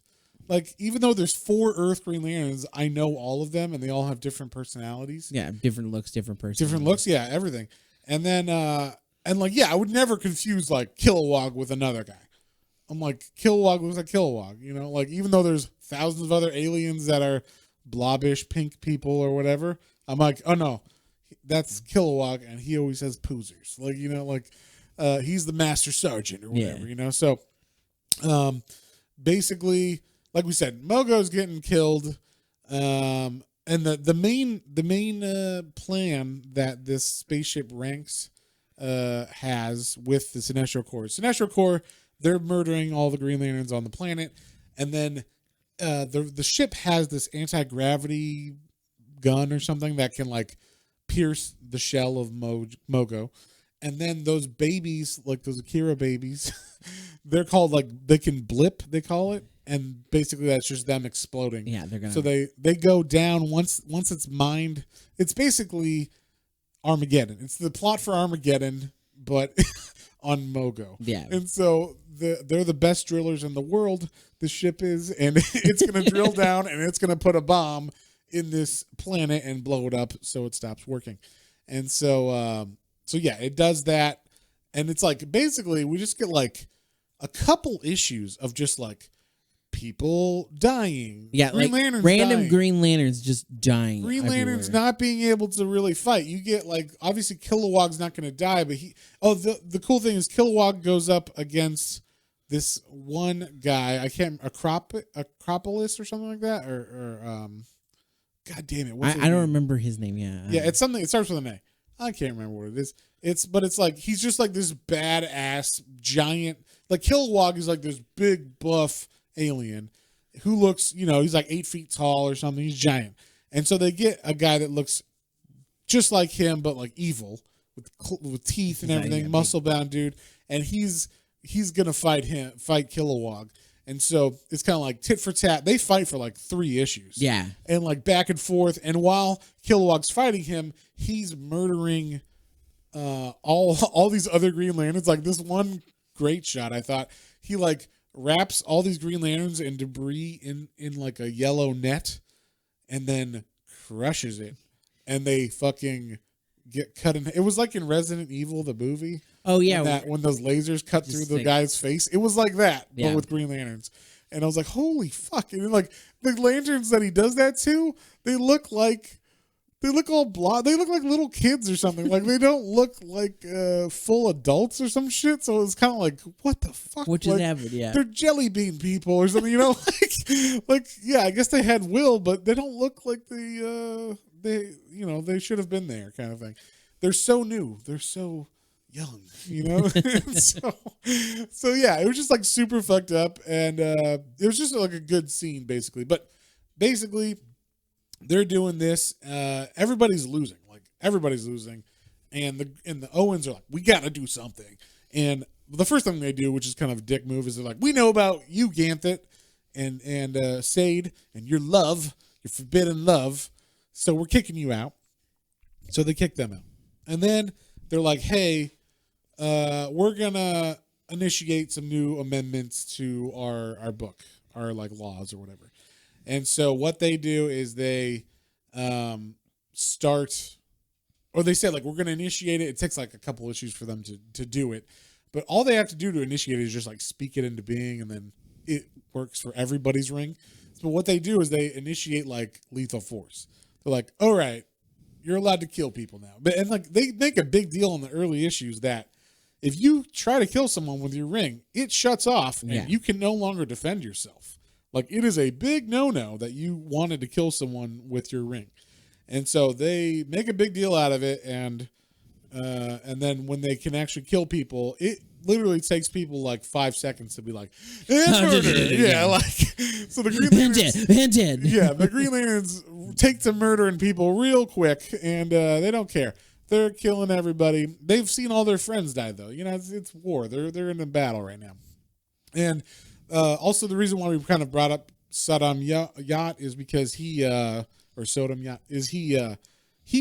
Like even though there's 4 Earth Green Lanterns, I know all of them, and they all have different personalities. Yeah, different looks, different personalities. Different looks, yeah, everything. And then and like yeah, I would never confuse like Kilowog with another guy. I'm like, Kilowog looks like Kilowog, you know? Like, even though there's thousands of other aliens that are blobbish pink people or whatever, I'm like, oh no, that's Kilowog, and he always has poozers. Like, you know, like, he's the Master Sergeant or whatever, you know? So, basically, like we said, Mogo's getting killed, and the main plan that this spaceship ranks has with the Sinestro Corps, they're murdering all the Green Lanterns on the planet, and then the ship has this anti-gravity gun or something that can like pierce the shell of Mogo, and then those babies, like those Akira babies, they're called like they can blip, they call it, and basically that's just them exploding. Yeah, they're gonna. So they go down once it's mined. It's basically Armageddon. It's the plot for Armageddon, but on Mogo. Yeah, and so they're the best drillers in the world. The ship is, and it's going to drill down, and it's going to put a bomb in this planet and blow it up so it stops working. And so, so yeah, it does that, and it's like basically we just get like a couple issues of just like people dying. Yeah, Green like Lanterns random dying. Green Lanterns just dying. Green everywhere. Lanterns not being able to really fight. You get like obviously Kilowog's not going to die, but the cool thing is Kilowog goes up against this one guy. I can't Acropolis or something like that, or God damn it! I don't remember his name. Yeah, it's something. It starts with an A. I can't remember what it is. But it's like he's just like this badass giant. Like Kilowog is like this big buff alien who looks, you know, he's like 8 feet tall or something. He's giant. And so they get a guy that looks just like him, but like evil with teeth and everything, muscle bound dude. And he's going to fight Kilowog. And so it's kind of like tit for tat. They fight for like 3 issues. Yeah. And like back and forth. And while Kilowog's fighting him, he's murdering all these other Green Lanterns. Like this one great shot, I thought. He like wraps all these Green Lanterns and debris in like a yellow net and then crushes it. And they fucking get cut in. It was like in Resident Evil, the movie. Oh, yeah. When those lasers cut through the guy's face. It was like that, yeah. but with Green Lanterns. And I was like, holy fuck. And then, like, the lanterns that he does that to, they look all blonde. They look like little kids or something. Like, they don't look like full adults or some shit. So it was kind of like, what the fuck? What just happened? Yeah. They're jelly bean people or something, you know? like, yeah, I guess they had will, but they don't look like they should have been there kind of thing. They're so new. They're so young, you know? so yeah, it was just like super fucked up, and it was just like a good scene basically. But basically they're doing this, everybody's losing, and the Owens are like, we got to do something. And the first thing they do, which is kind of a dick move, is they're like, we know about you, Ganthet, and Sade, and your love, your forbidden love, so we're kicking you out. So they kick them out. And then they're like, hey, we're going to initiate some new amendments to our book, our like laws or whatever. And so what they do is they start, or they said like, we're going to initiate it. It takes like a couple issues for them to do it. But all they have to do to initiate it is just like speak it into being, and then it works for everybody's ring. So what they do is they initiate like lethal force. They're like, all right, you're allowed to kill people now. And like they make a big deal in the early issues that if you try to kill someone with your ring, it shuts off and you can no longer defend yourself. Like it is a big no-no that you wanted to kill someone with your ring. And so they make a big deal out of it, and then when they can actually kill people, it literally takes people like 5 seconds to be like, murder. Yeah, like so the Green Lanterns, yeah, the Green Lanterns take to murdering people real quick, and they don't care. They're killing everybody. They've seen all their friends die, though. You know, it's war. They're in a battle right now. And also the reason why we kind of brought up Saddam Yacht is because he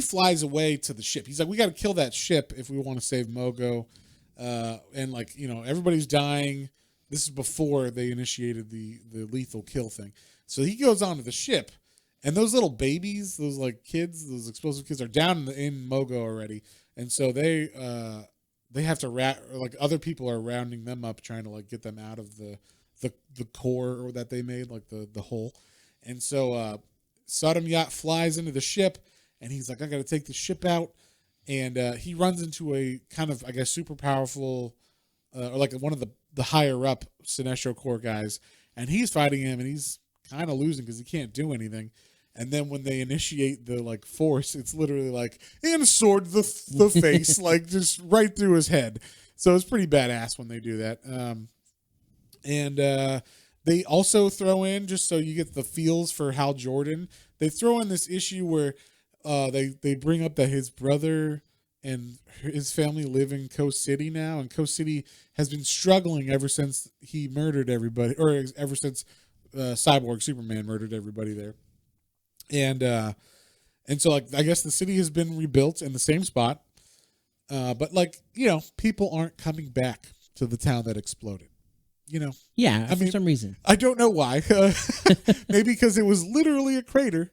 flies away to the ship. He's like, we got to kill that ship if we want to save Mogo. And like, you know, everybody's dying. This is before they initiated the lethal kill thing. So he goes onto the ship, and those little babies, those like kids, those explosive kids are down in Mogo already. And so they have to like other people are rounding them up, trying to like get them out of the core that they made, like the hole. And so Saddam Yacht flies into the ship, and he's like, I got to take the ship out. And he runs into a kind of, I guess, super powerful, or like one of the higher up Sinestro Corps guys. And he's fighting him, and he's kind of losing because he can't do anything. And then when they initiate the like force, it's literally like, and sword the face, like just right through his head. So it's pretty badass when they do that. And they also throw in, just so you get the feels for Hal Jordan, they throw in this issue where they bring up that his brother and his family live in Coast City now, and Coast City has been struggling ever since he murdered everybody, or ever since Cyborg Superman murdered everybody there. And so like I guess the city has been rebuilt in the same spot, but like, you know, people aren't coming back to the town that exploded. You know, yeah, for some reason. I don't know why. Maybe because it was literally a crater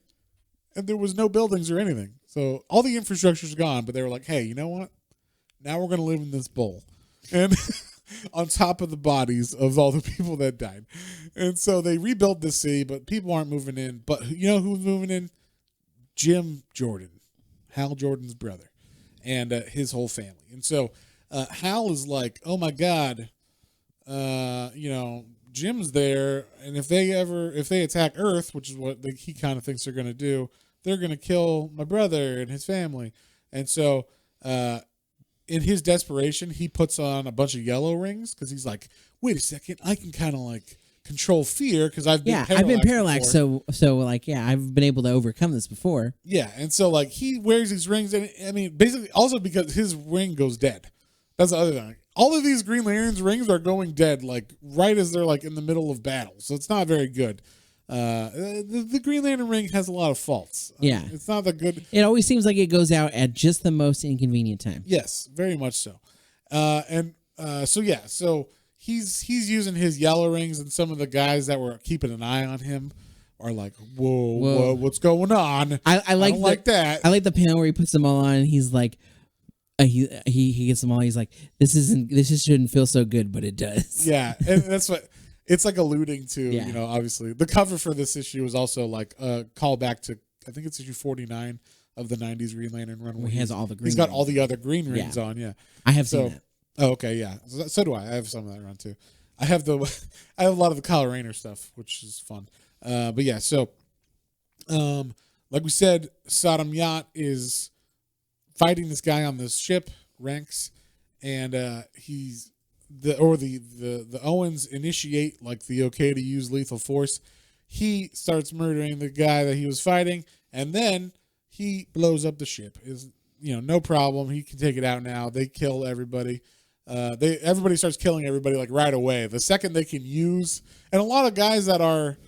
and there was no buildings or anything. So all the infrastructure's gone, but they were like, hey, you know what? Now we're going to live in this bowl. And on top of the bodies of all the people that died. And so they rebuilt the city, but people aren't moving in. But you know who's moving in? Jim Jordan, Hal Jordan's brother, and his whole family. And so Hal is like, oh my God, you know, Jim's there, and if they attack Earth, which is what he kind of thinks they're going to do, they're going to kill my brother and his family. And so in his desperation, he puts on a bunch of yellow rings because he's like, wait a second, I can kind of like control fear because I've been paralyzed before. so like, yeah, I've been able to overcome this before. Yeah, and so like he wears these rings, and I mean, basically also because his ring goes dead. That's the other thing. All of these Green Lanterns rings are going dead, like right as they're like in the middle of battle. So it's not very good. The Green Lantern ring has a lot of faults. Yeah, it's not that good. It always seems like it goes out at just the most inconvenient time. Yes, very much so. So he's using his yellow rings, and some of the guys that were keeping an eye on him are like, whoa, what's going on? I like that. I like the panel where he puts them all on, and he's like. He gets them all. He's like, this just shouldn't feel so good, but it does. Yeah, and that's what it's like alluding to. Yeah. You know, obviously the cover for this issue is also like a callback to, I think it's issue 49 of the 90s Green Lantern run. Where he has all the green. He's got all the other green rings on. Yeah, I have seen that. Oh, okay, yeah. So do I. I have some of that run too. I have a lot of the Kyle Rayner stuff, which is fun. But yeah, so like we said, Saddam Yacht is fighting this guy on this ship, Ranks, and the Owens initiate like the okay to use lethal force. He starts murdering the guy that he was fighting, and then he blows up the ship. no problem. He can take it out now. They kill everybody. Everybody starts killing everybody like right away. The second they can use, and a lot of guys that are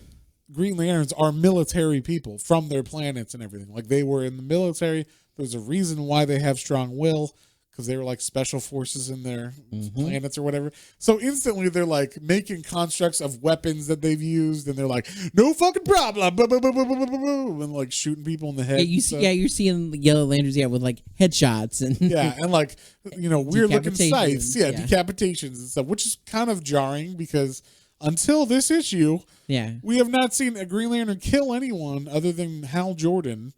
Green Lanterns are military people from their planets and everything. Like they were in the military. There's a reason why they have strong will, because they were like special forces in their planets or whatever. So instantly they're like making constructs of weapons that they've used, and they're like, no fucking problem, and like shooting people in the head. You're seeing the Yellow Lanterns, with like headshots and and like weird looking scythes, decapitations and stuff, which is kind of jarring because until this issue, we have not seen a Green Lantern kill anyone other than Hal Jordan.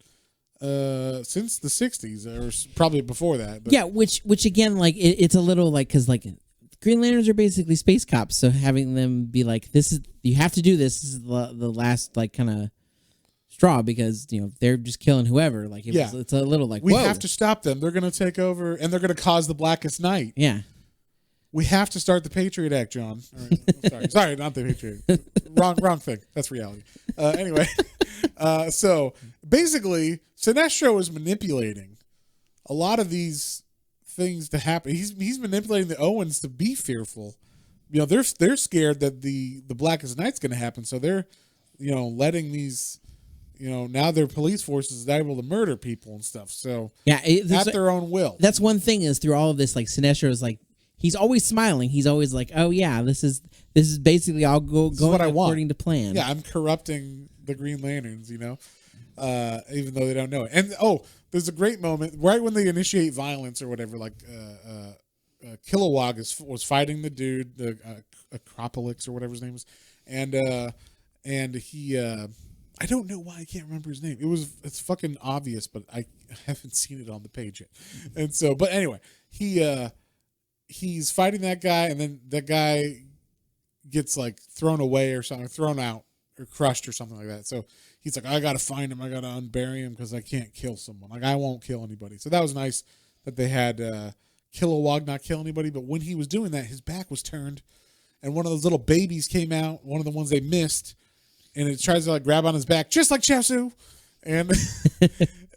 Since the 60s or probably before that. But. Which again, like it's a little like, because like Green Lanterns are basically space cops, so having them be like, you have to do this is the last like kind of straw, because they're just killing whoever. Like it's a little like, we have to stop them. They're going to take over and they're going to cause the Blackest Night. Yeah. We have to start the Patriot Act, John. Sorry, not the Patriot. Wrong thing. That's reality. Anyway, so basically, Sinestro is manipulating a lot of these things to happen. He's manipulating the Owens to be fearful. They're scared that the Blackest Night's going to happen, so they're letting these. Now their police force is able to murder people and stuff. So at their own will. That's one thing is through all of this, like Sinestro is like. He's always smiling. He's always like, "Oh yeah, this is basically all going according to plan." Yeah, I'm corrupting the Green Lanterns, even though they don't know it. And there's a great moment right when they initiate violence or whatever. Like Kilowog was fighting the dude, the Acropolix or whatever his name is, and he I don't know why I can't remember his name. It's fucking obvious, but I haven't seen it on the page yet. And so, but anyway, he's fighting that guy, and then that guy gets like thrown away or something, thrown out or crushed or something like that. So he's like, I gotta find him, I gotta unbury him because I can't kill someone. Like I won't kill anybody. So that was nice that they had Kilowog not kill anybody. But when he was doing that, his back was turned, and one of those little babies came out, one of the ones they missed, and it tries to like grab on his back, just like Chaozu. And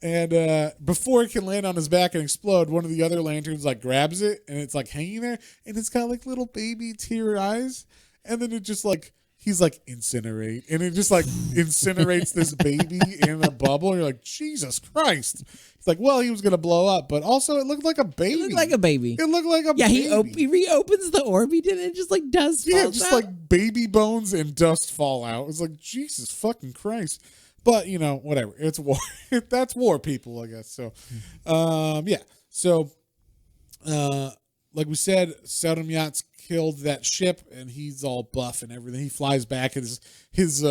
and before it can land on his back and explode, one of the other lanterns like grabs it, and it's like hanging there, and it's got like little baby tear eyes, and then it just like he's like incinerate, and it just like incinerates this baby in a bubble. And you're like, Jesus Christ! It's like, well, he was gonna blow up, but also it looked like a baby. It looked like a baby. Baby. He reopens the orb. He did it, and just like dust. Yeah, just out. Like baby bones and dust fall out. It's like Jesus fucking Christ. But, whatever. It's war. That's war, people, I guess. So, So, like we said, Seldom Yacht's killed that ship, and he's all buff and everything. He flies back, and his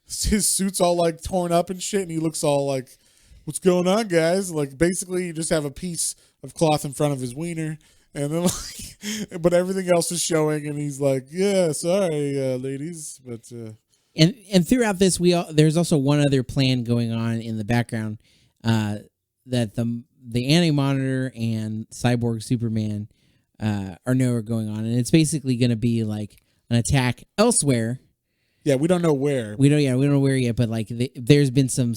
suit's all, like, torn up and shit, and he looks all like, what's going on, guys? Like, basically, you just have a piece of cloth in front of his wiener, and then, like, but everything else is showing, and he's like, yeah, sorry, ladies, but... And throughout this, there's also one other plan going on in the background that the Anti-Monitor and Cyborg Superman are going on, and it's basically going to be like an attack elsewhere. Yeah, we don't know where. We don't know where yet, but like there's been some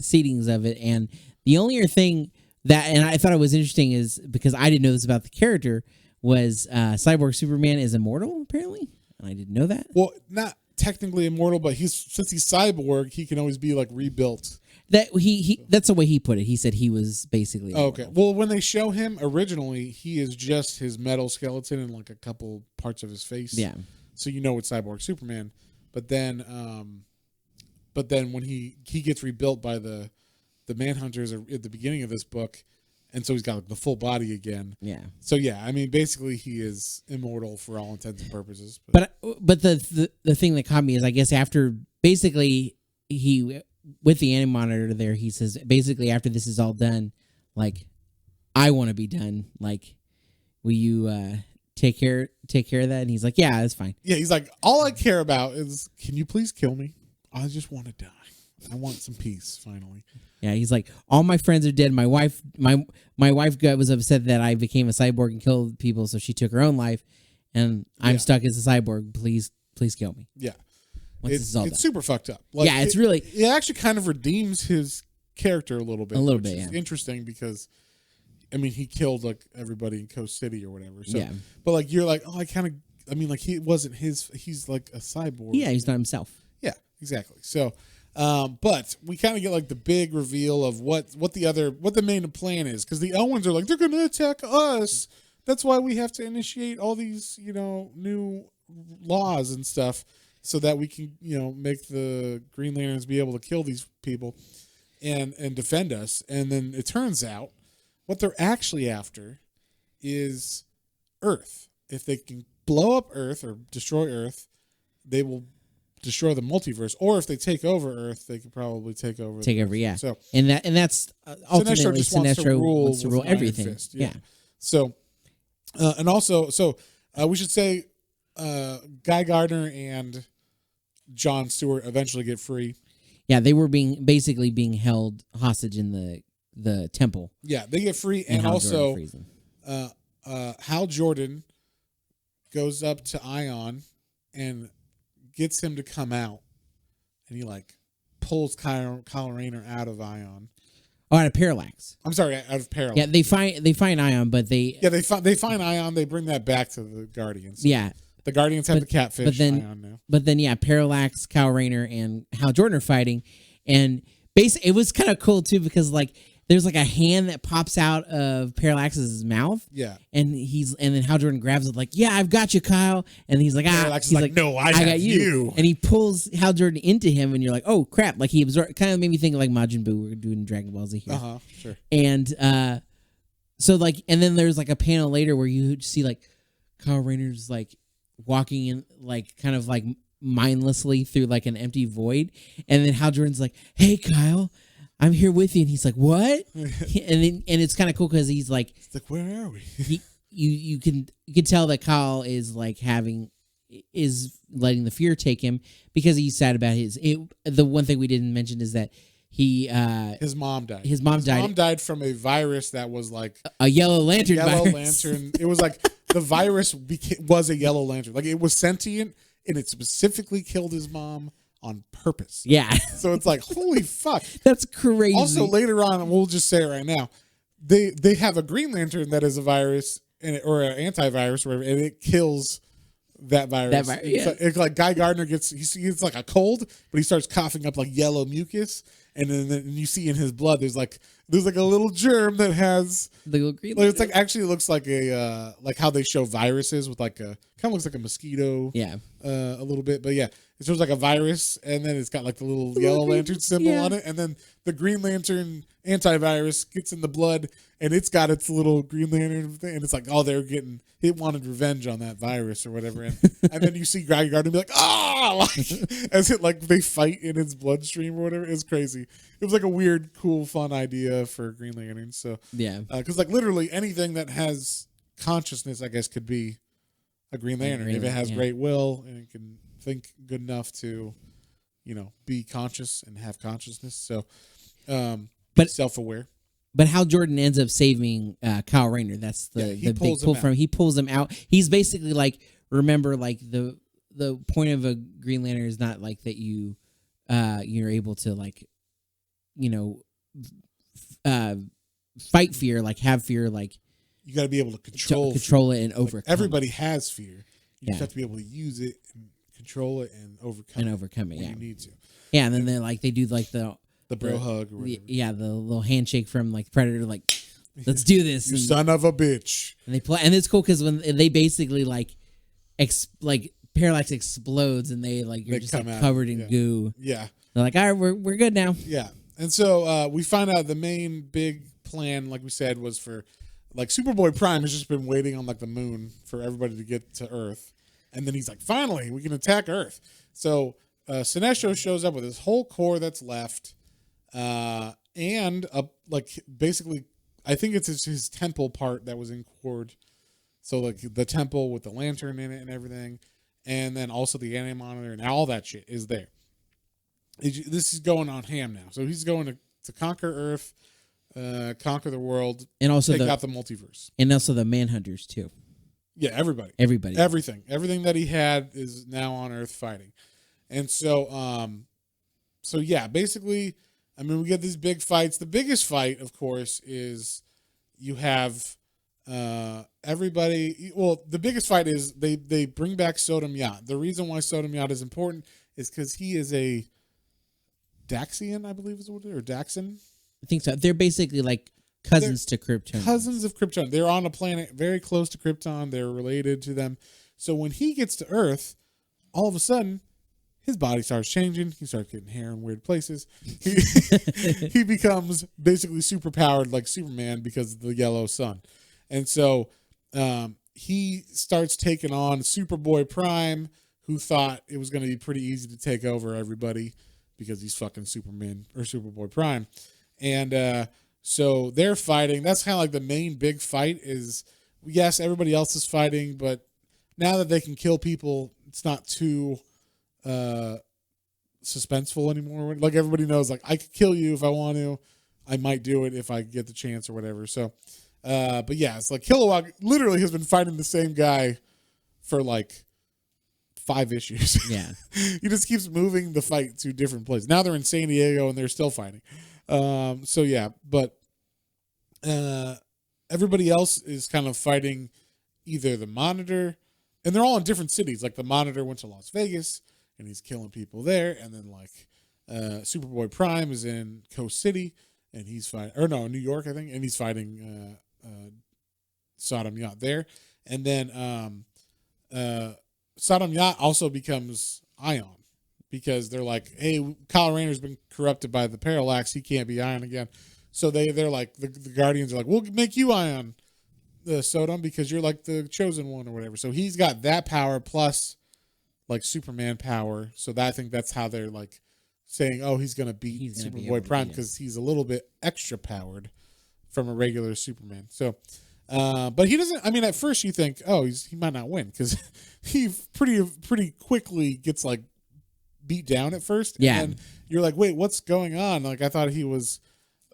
seedings of it, and the only other thing and I thought it was interesting is because I didn't know this about the character was Cyborg Superman is immortal apparently, and I didn't know that. Well, not technically immortal, but since he's cyborg, he can always be like rebuilt. That's the way he put it. He said he was basically immortal. Okay. Well, when they show him originally, he is just his metal skeleton and like a couple parts of his face. Yeah. So it's Cyborg Superman, but then when he gets rebuilt by the Manhunters at the beginning of this book, and so he's got like the full body again. Yeah. So yeah, I mean, basically he is immortal for all intents and purposes. But the thing that caught me is I guess after basically he with the Anti-Monitor there, he says basically after this is all done, like I want to be done. Like, will you take care of that? And he's like, yeah, that's fine. Yeah, he's like, all I care about is, can you please kill me? I just want to die. I want some peace finally. Yeah, he's like, all my friends are dead. My wife was upset that I became a cyborg and killed people, so she took her own life, and I'm stuck as a cyborg. Please kill me. Yeah, it's super fucked up. Like, yeah, it actually kind of redeems his character a little bit. A little bit, yeah. Interesting because I mean, he killed like everybody in Coast City or whatever. So, Yeah. but like you're like, oh, I mean, like he wasn't he's like a cyborg. Yeah, he's not himself. Yeah, exactly. So, but we kind of get like the big reveal of what the main plan is, because the Owens are like, they're going to attack us. That's why we have to initiate all these, new laws and stuff so that we can, make the Green Lanterns be able to kill these people and defend us. And then it turns out what they're actually after is Earth. If they can blow up Earth or destroy Earth, they will destroy the multiverse. Or if they take over Earth, they could probably take over. Yeah. So that's ultimately Sinestro wants to rule everything. Fist, yeah. So, and also, we should say, Guy Gardner and Jon Stewart eventually get free. Yeah, they were basically being held hostage in the temple. Yeah, they get free, and also Hal Jordan goes up to Ion and gets him to come out, and he like pulls Kyle Rayner out of Ion. Oh, out of Parallax. I'm sorry, out of Parallax. Yeah, they find Ion, but they find Ion. They bring that back to the Guardians. Yeah, the Guardians have the catfish. Ion now. But then Parallax, Kyle Rayner, and Hal Jordan are fighting, and basically it was kind of cool too, because like there's like a hand that pops out of Parallax's mouth. Yeah. And then Hal Jordan grabs it like, yeah, I've got you, Kyle. And he's like, Parallax is like, no, I got you. And he pulls Hal Jordan into him, and you're like, oh crap! Like he absorbed. Kind of made me think of like Majin Buu. We're doing Dragon Ball Z here. Sure. And so like, and then there's like a panel later where you see like Kyle Rayner's like walking in like kind of like mindlessly through like an empty void, and then Hal Jordan's like, hey Kyle, I'm here with you, and he's like, "What?" and it's kind of cool because he's like, it's like, where are we? you can tell that Kyle is like is letting the fear take him because he's sad about the one thing we didn't mention is that his mom died. His mom died from a virus that was like a yellow lantern. Lantern. It was like the virus was a yellow lantern. Like it was sentient, and it specifically killed his mom on purpose. Yeah. So it's like, holy fuck. That's crazy. Also, later on, we'll just say it right now, they have a Green Lantern that is a virus or an antivirus, whatever, and it kills that virus. It's like Guy Gardner gets like a cold, but he starts coughing up like yellow mucus, and then you see in his blood there's like a little germ that has the little green. Like, it's like actually it looks like a like how they show viruses with like a kind of looks like a mosquito. Yeah. A little bit, but yeah, it shows like a virus, and then it's got like the little yellow lantern symbol on it, and then the Green Lantern antivirus gets in the blood, and it's got its little Green Lantern thing, and it's like, oh, it wanted revenge on that virus or whatever, and then you see Guy Gardner be like, as it like they fight in its bloodstream or whatever. It's crazy. It was like a weird, cool, fun idea for Green Lantern. So yeah, because like literally anything that has consciousness, I guess, could be a Green Lantern if it has great will and it can think good enough to, be conscious and have consciousness. So, but self-aware. But Hal Jordan ends up saving Kyle Rayner. That's the big pull from. He pulls him out. He's basically like, remember, like the point of a Green Lantern is not like that you're able to like, fight fear, like have fear, like you got to be able to control it and overcome. Like everybody has fear. You just have to be able to use it and control it and overcome it. Yeah, you need to. Yeah, and then they do like the bro hug or whatever. The little handshake from like Predator, like let's do this. You son of a bitch. And they play, and it's cool because when they basically like Parallax explodes and they just like covered in goo. Yeah, they're like, all right, we're good now. Yeah, and so we find out the main big plan, like we said, was for like Superboy Prime has just been waiting on like the moon for everybody to get to Earth, and then he's like, finally, we can attack Earth. So Sinestro shows up with his whole corps that's left, and like basically, I think it's his temple part that was in Cord. So like the temple with the lantern in it and everything, and then also the anti-monitor and all that shit is there. This is going on ham now. So he's going to conquer Earth, conquer the world, and also take out the multiverse, and also the Manhunters too. Yeah, everybody, everything that he had is now on Earth fighting, and so yeah, basically, I mean, we get these big fights. The biggest fight, of course, is you have everybody. Well, the biggest fight is they bring back Sodom Yat. The reason why Sodom Yat is important is because he is a Daxian, I believe is what it is, or Daxan. I think so. They're basically like cousins to Krypton. Cousins of Krypton. They're on a planet very close to Krypton. They're related to them. So when he gets to Earth, all of a sudden, his body starts changing. He starts getting hair in weird places. He becomes basically super powered like Superman because of the yellow sun. And so he starts taking on Superboy Prime, who thought it was going to be pretty easy to take over everybody because he's fucking Superman or Superboy Prime. And so they're fighting. That's kind of like the main big fight is, yes, everybody else is fighting, but now that they can kill people, it's not too suspenseful anymore. Like everybody knows, like I could kill you if I want to. I might do it if I get the chance or whatever. So, but yeah, it's like Kilowog literally has been fighting the same guy for like 5 issues. Yeah. He just keeps moving the fight to different places. Now they're in San Diego and they're still fighting. So yeah, but everybody else is kind of fighting either the Monitor, and they're all in different cities. Like the Monitor went to Las Vegas and he's killing people there, and then like Superboy Prime is in Coast City and he's fighting, or no, New York, I think, and he's fighting Sodom Yat there, and then Sodom Yat also becomes Ion because they're like, hey, Kyle Rayner's been corrupted by the Parallax, he can't be Ion again. So they're like, the Guardians are like, we'll make you Ion, the Sodom, because you're like the chosen one or whatever. So he's got that power plus like Superman power. So I think that's how they're like saying, oh, he's gonna beat Superboy Prime because he's a little bit extra powered from a regular Superman. So, but he doesn't. I mean, at first you think, oh, he might not win because he pretty quickly gets like beat down at first. Yeah, and you're like, wait, what's going on? Like I thought he was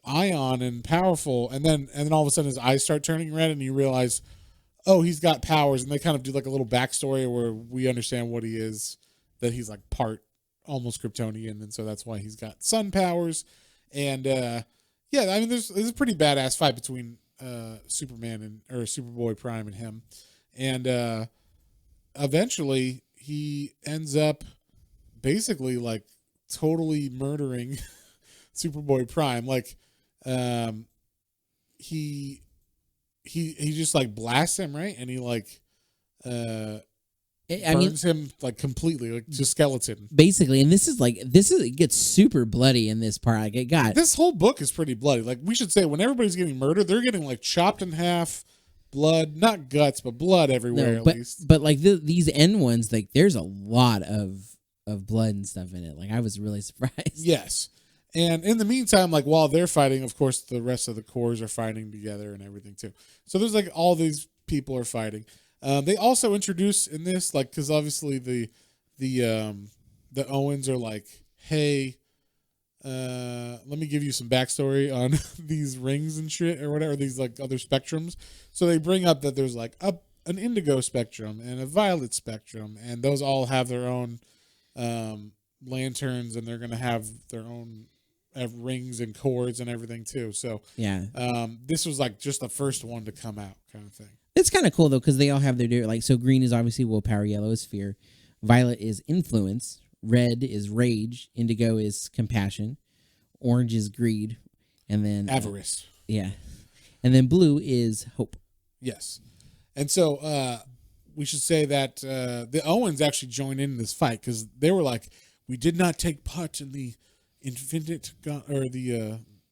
Ion and powerful, and then all of a sudden his eyes start turning red, and you realize, oh, he's got powers, and they kind of do like a little backstory where we understand what he is, that he's like part almost Kryptonian, and so that's why he's got sun powers, and yeah, I mean, there's a pretty badass fight between Superman or Superboy Prime and him, and eventually he ends up basically like totally murdering Superboy Prime, like. He just like blasts him, right, and he like burns him like completely, like to skeleton, basically. And it gets super bloody in this part. Like it got this whole book is pretty bloody. Like we should say, when everybody's getting murdered, they're getting like chopped in half, blood, not guts, but blood everywhere. No, but, at least. But like these end ones, like there's a lot of blood and stuff in it. Like I was really surprised. Yes. And in the meantime, like while they're fighting, of course, the rest of the corps are fighting together and everything too. So there's like all these people are fighting. They also introduce in this, like, because obviously the Owens are like, hey, let me give you some backstory on these rings and shit or whatever, these like other spectrums. So they bring up that there's like an indigo spectrum and a violet spectrum, and those all have their own lanterns, and they're gonna have their own rings and cords and everything too. So yeah, this was like just the first one to come out, kind of thing. It's kind of cool though because they all have their like. So green is obviously willpower, yellow is fear, violet is influence, red is rage, indigo is compassion, orange is greed, and then avarice. Yeah, and then blue is hope. Yes, and so we should say that the Owens actually joined in this fight because they were like, we did not take part in the Infinite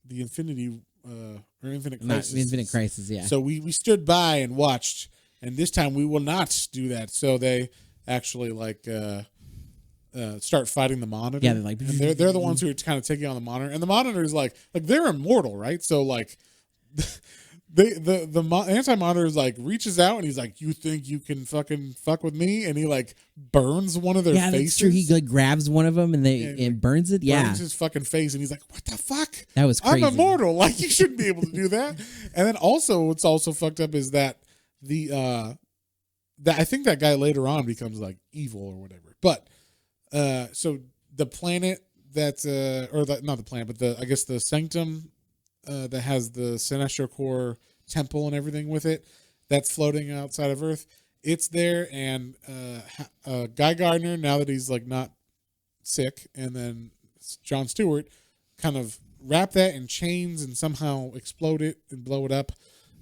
Infinity or Infinite Crisis. Not Infinite Crisis, yeah. So we stood by and watched, and this time we will not do that. So they actually like start fighting the Monitor. Yeah, they're like, they're the ones who are kind of taking on the Monitor, and the Monitor is like they're immortal, right? So like. The anti-Monitor is like reaches out and he's like, you think you can fucking fuck with me? And he like burns one of their faces. That's true. He like grabs one of them and burns it. Yeah, burns his fucking face, and he's like, what the fuck? That was crazy. I'm immortal. Like you shouldn't be able to do that. And then also, what's also fucked up is that that I think that guy later on becomes like evil or whatever. But so the planet that not the planet, but I guess the sanctum. That has the Sinestro Corps temple and everything with it that's floating outside of Earth. It's there, and Guy Gardner, now that he's like not sick, and then Jon Stewart kind of wrap that in chains and somehow explode it and blow it up.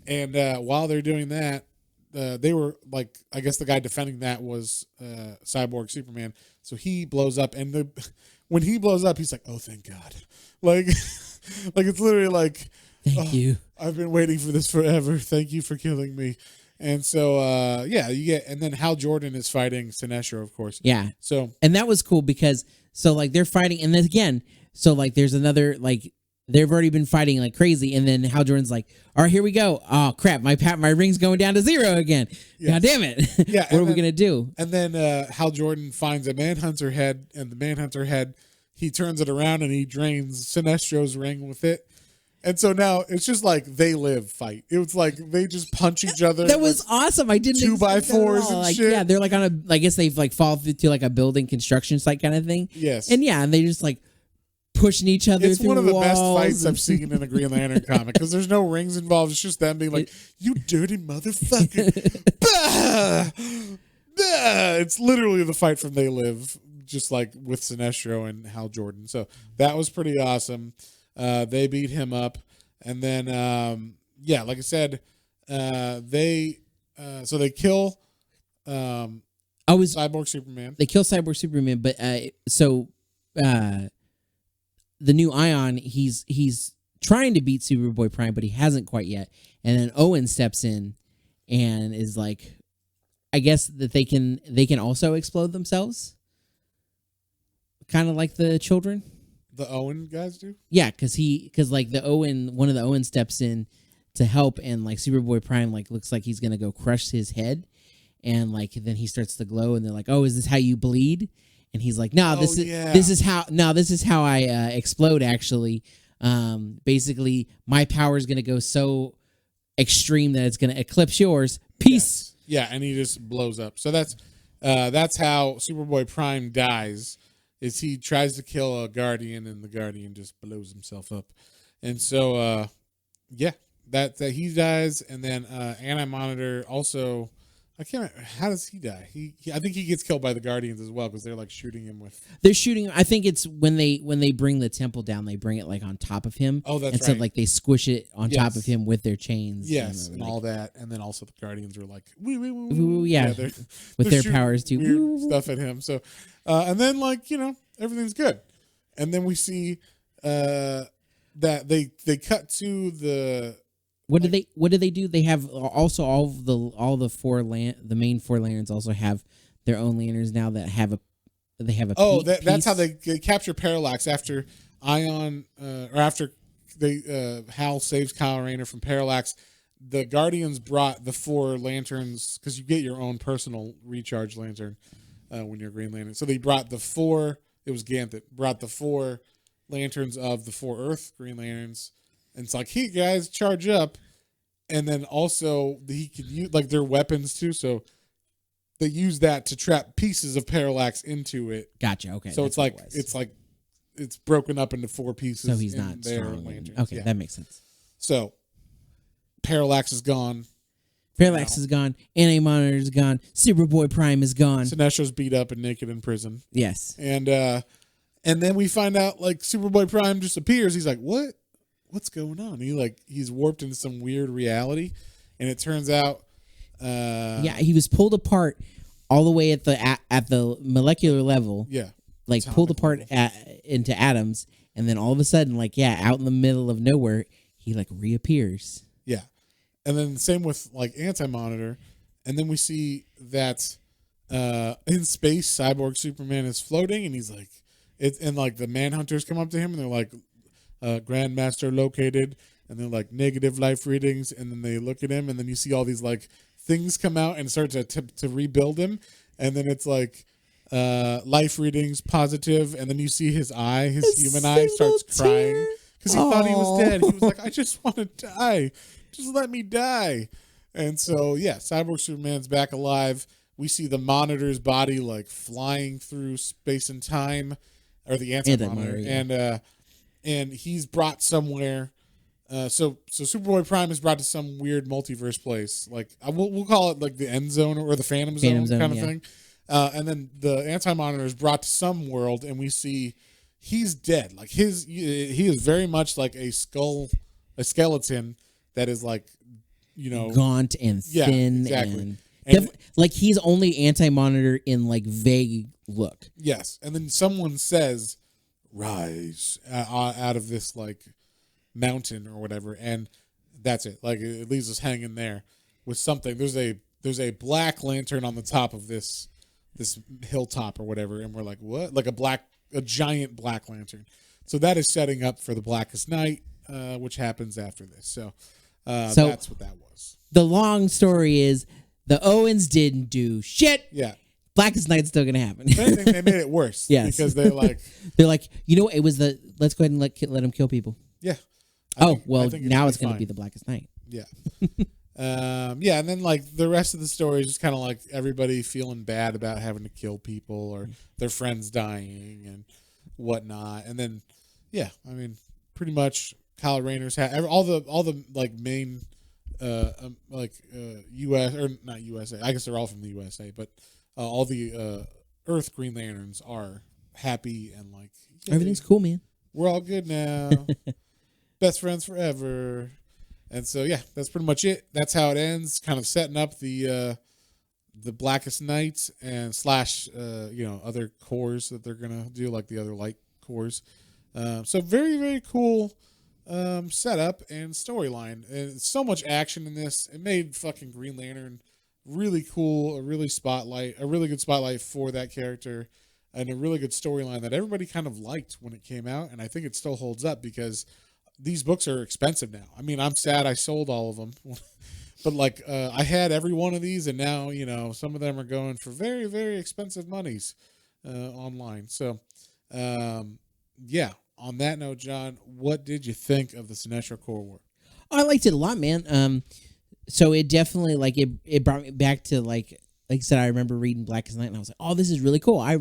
And while they're doing that, they were like, I guess the guy defending that was Cyborg Superman. So he blows up, and when he blows up, he's like, "Oh, thank God!" Like, like it's literally like, Thank you. I've been waiting for this forever. Thank you for killing me. And so, you get, and then Hal Jordan is fighting Sinestro, of course. Yeah. So, and that was cool because like they're fighting, and then again, so like there's another like. They've already been fighting like crazy, and then Hal Jordan's like, "All right, here we go. Oh crap, my ring's going down to 0 again. Yes. God damn it! Yeah, what are we gonna do?" And then Hal Jordan finds a Manhunter head, and the Manhunter head, he turns it around and he drains Sinestro's ring with it. And so now it's just like they live fight. It was like they just punch each other. That was awesome. I didn't 2x4s and like, shit. yeah, they're like on a. I guess they've like fall to like a building construction site kind of thing. Yes. And yeah, and they just like. Pushing each other it's through one of the walls best fights I've seen in a Green Lantern comic because there's no rings involved. It's just them being like, "You dirty motherfucker!" Bah! Bah! It's literally the fight from They Live, just like with Sinestro and Hal Jordan. So that was pretty awesome. They beat him up, and then like I said, they kill Cyborg Superman. They kill Cyborg Superman, but the new Ion, he's trying to beat Superboy Prime, but he hasn't quite yet. And then Owen steps in and is like, I guess that they can also explode themselves, kind of like the children. The Owen guys do? Yeah, because one of the Owen steps in to help, and like Superboy Prime like looks like he's gonna go crush his head, and like then he starts to glow, and they're like, "Oh, is this how you bleed?" And he's like, "No, this is how I explode. Actually, basically, my power is gonna go so extreme that it's gonna eclipse yours. Peace." Yes. Yeah, and he just blows up. So that's how Superboy Prime dies. Is he tries to kill a Guardian, and the Guardian just blows himself up. And so, that he dies, and then Anti-Monitor also. I can't remember. How does he die? I think he gets killed by the Guardians as well because they're like shooting him with. They're shooting. I think it's when they bring the temple down, they bring it like on top of him. Oh, that's right. So like they squish it on top of him with their chains. Yes, and like, all that, and then also the Guardians are like, with their powers too, weird stuff at him. So, and then everything's good, and then we see that they cut to the. What do they do? They have also all the main 4 lanterns also have their own lanterns now that have a that's how they capture Parallax after Ion or after Hal saves Kyle Rayner from Parallax. The Guardians brought the 4 lanterns because you get your own personal recharge lantern when you're Green Lantern. So they brought the 4. It was Ganthet brought the 4 lanterns of the 4 Earth Green Lanterns. And it's like, hey guys, charge up, and then also he could use like their weapons too. So they use that to trap pieces of Parallax into it. Gotcha. Okay. So it's broken up into 4 pieces. So he's not strong. Lanterns. Okay, that makes sense. So Parallax is gone. Parallax is gone. Anti-Monitor is gone. Superboy Prime is gone. Sinestro's beat up and naked in prison. Yes. And then we find out like Superboy Prime just appears. He's like, what? What's going on? He's warped into some weird reality, and it turns out he was pulled apart all the way at the molecular level. Yeah. Like Atomic pulled apart level. into atoms, and then all of a sudden out in the middle of nowhere, he like reappears. Yeah. And then same with like Anti-Monitor, and then we see that in space Cyborg Superman is floating, and he's like and like the Manhunters come up to him and they're like Grandmaster located, and they're like negative life readings, and then they look at him, and then you see all these like things come out and start to rebuild him, and then it's like life readings positive, and then you see his human eye starts crying because he thought he was dead. He was like, I just want to die, just let me die. And so Cyborg Superman's back alive. We see the Monitor's body like flying through space and time, or the Anti-Monitor, and he's brought somewhere So Superboy Prime is brought to some weird multiverse place. Like we'll call it like the End Zone or the Phantom Zone kind of thing. And then the Anti-Monitor is brought to some world, and we see he's dead. Like he is very much like a skeleton that is like, gaunt and thin. Exactly. And like he's only Anti-Monitor in like vague look. Yes. And then someone says, "Rise out of this like mountain or whatever," and that's it. Like it leaves us hanging there with something. There's a black lantern on the top of this hilltop or whatever, and we're like, what? Like a giant black lantern. So that is setting up for the Blackest Night, which happens after this. So that's what that was. The long story is the Owens didn't do shit. Yeah. Blackest Night's still gonna happen. If anything, they made it worse. Yes. Because they're like, it was let's go ahead and let him kill people. Yeah. Now it's gonna be the Blackest Night. Yeah. Yeah, and then like the rest of the story is just kind of like everybody feeling bad about having to kill people or their friends dying and whatnot. And then, yeah, I mean, pretty much Kyle Rayner's had all the like main U.S. or not USA. I guess they're all from the USA, but all the Earth Green Lanterns are happy and like, yay, everything's cool, man. we're all good now, best friends forever. And so, yeah, that's pretty much it. That's how it ends, kind of setting up the Blackest Night and / other cores that they're going to do, like the other light cores. So very, very cool setup and storyline. And so much action in this. It made fucking Green Lantern really cool, a really good spotlight for that character, and a really good storyline that everybody kind of liked when it came out. And I think it still holds up because these books are expensive now. I mean, I'm sad I sold all of them, but like I had every one of these, and now some of them are going for very, very expensive monies online. So, yeah. On that note, John, what did you think of the Sinestro Corps War? I liked it a lot, man. So it definitely like it brought me back to like I said, I remember reading Blackest Night, and I was like, oh, this is really cool. I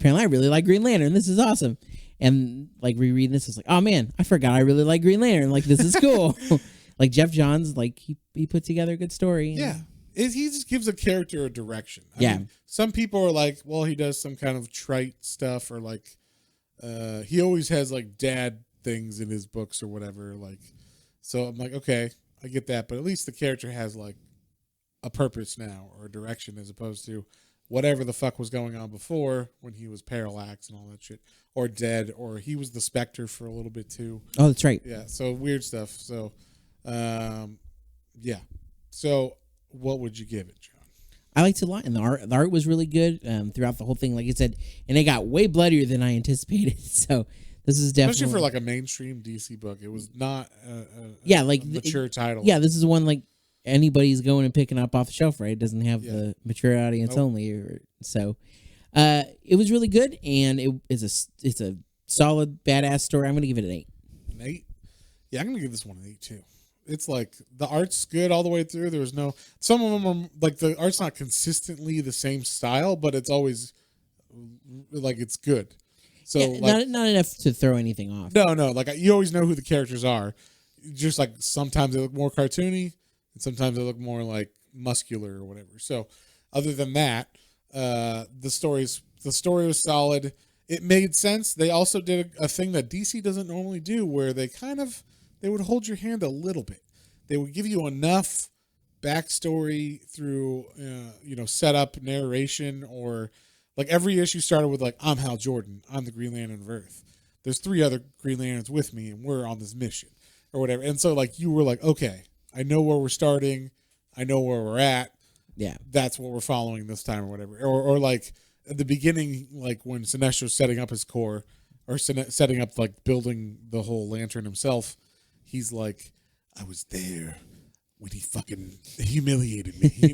really like Green Lantern. This is awesome. And like rereading this, I was like, oh man, I forgot I really like Green Lantern. Like this is cool. Like Jeff Johns, like he put together a good story. Yeah, he just gives a character a direction. I mean, some people are like, well, he does some kind of trite stuff, or like he always has like dad things in his books or whatever. Like, so I'm like, okay, I get that, but at least the character has like a purpose now or a direction, as opposed to whatever the fuck was going on before when he was Parallax and all that shit, or dead, or he was the Spectre for a little bit too. Oh, that's right. Yeah, so weird stuff. So, yeah. So, what would you give it, John? I liked it a lot, and the art was really good throughout the whole thing, like I said, and it got way bloodier than I anticipated. So this is definitely, especially for like a mainstream DC book, it was not a mature title. Yeah, this is one like anybody's going and picking up off the shelf, right? It doesn't have the mature audience only, so it was really good, and it's a solid badass story. I'm gonna give it an 8. An 8? Yeah, I'm gonna give this one an 8 too. It's like the art's good all the way through. There was some of them are like the art's not consistently the same style, but it's always like it's good. So like, not enough to throw anything off. No, like you always know who the characters are. Just like sometimes they look more cartoony, and sometimes they look more like muscular or whatever. So other than that, the story was solid. It made sense. They also did a thing that DC doesn't normally do, where they would hold your hand a little bit. They would give you enough backstory through, setup, narration, or like every issue started with like, I'm Hal Jordan. I'm the Green Lantern of Earth. There's 3 other Green Lanterns with me, and we're on this mission or whatever. And so like you were like, okay, I know where we're starting. I know where we're at. Yeah. That's what we're following this time or whatever. Or like at the beginning, like when Sinestro's setting up his core, or setting up like building the whole lantern himself, he's like, I was there when he fucking humiliated me. He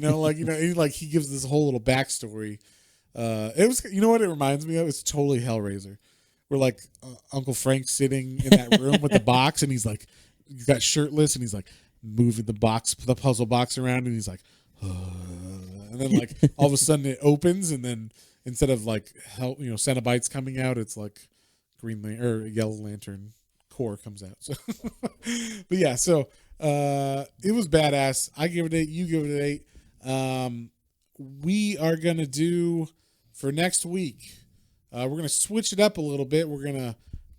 gives this whole little backstory. It was, what it reminds me of? It's totally Hellraiser. Where like Uncle Frank's sitting in that room with the box, and he's got shirtless, and he's like moving the puzzle box around, and he's like, and then like all of a sudden it opens, and then instead of like Cenobites coming out, it's like Green Lantern or Yellow Lantern core comes out. So, but yeah, so it was badass. I give it 8. You give it 8. We are gonna do for next week. We're gonna switch it up a little bit. We're gonna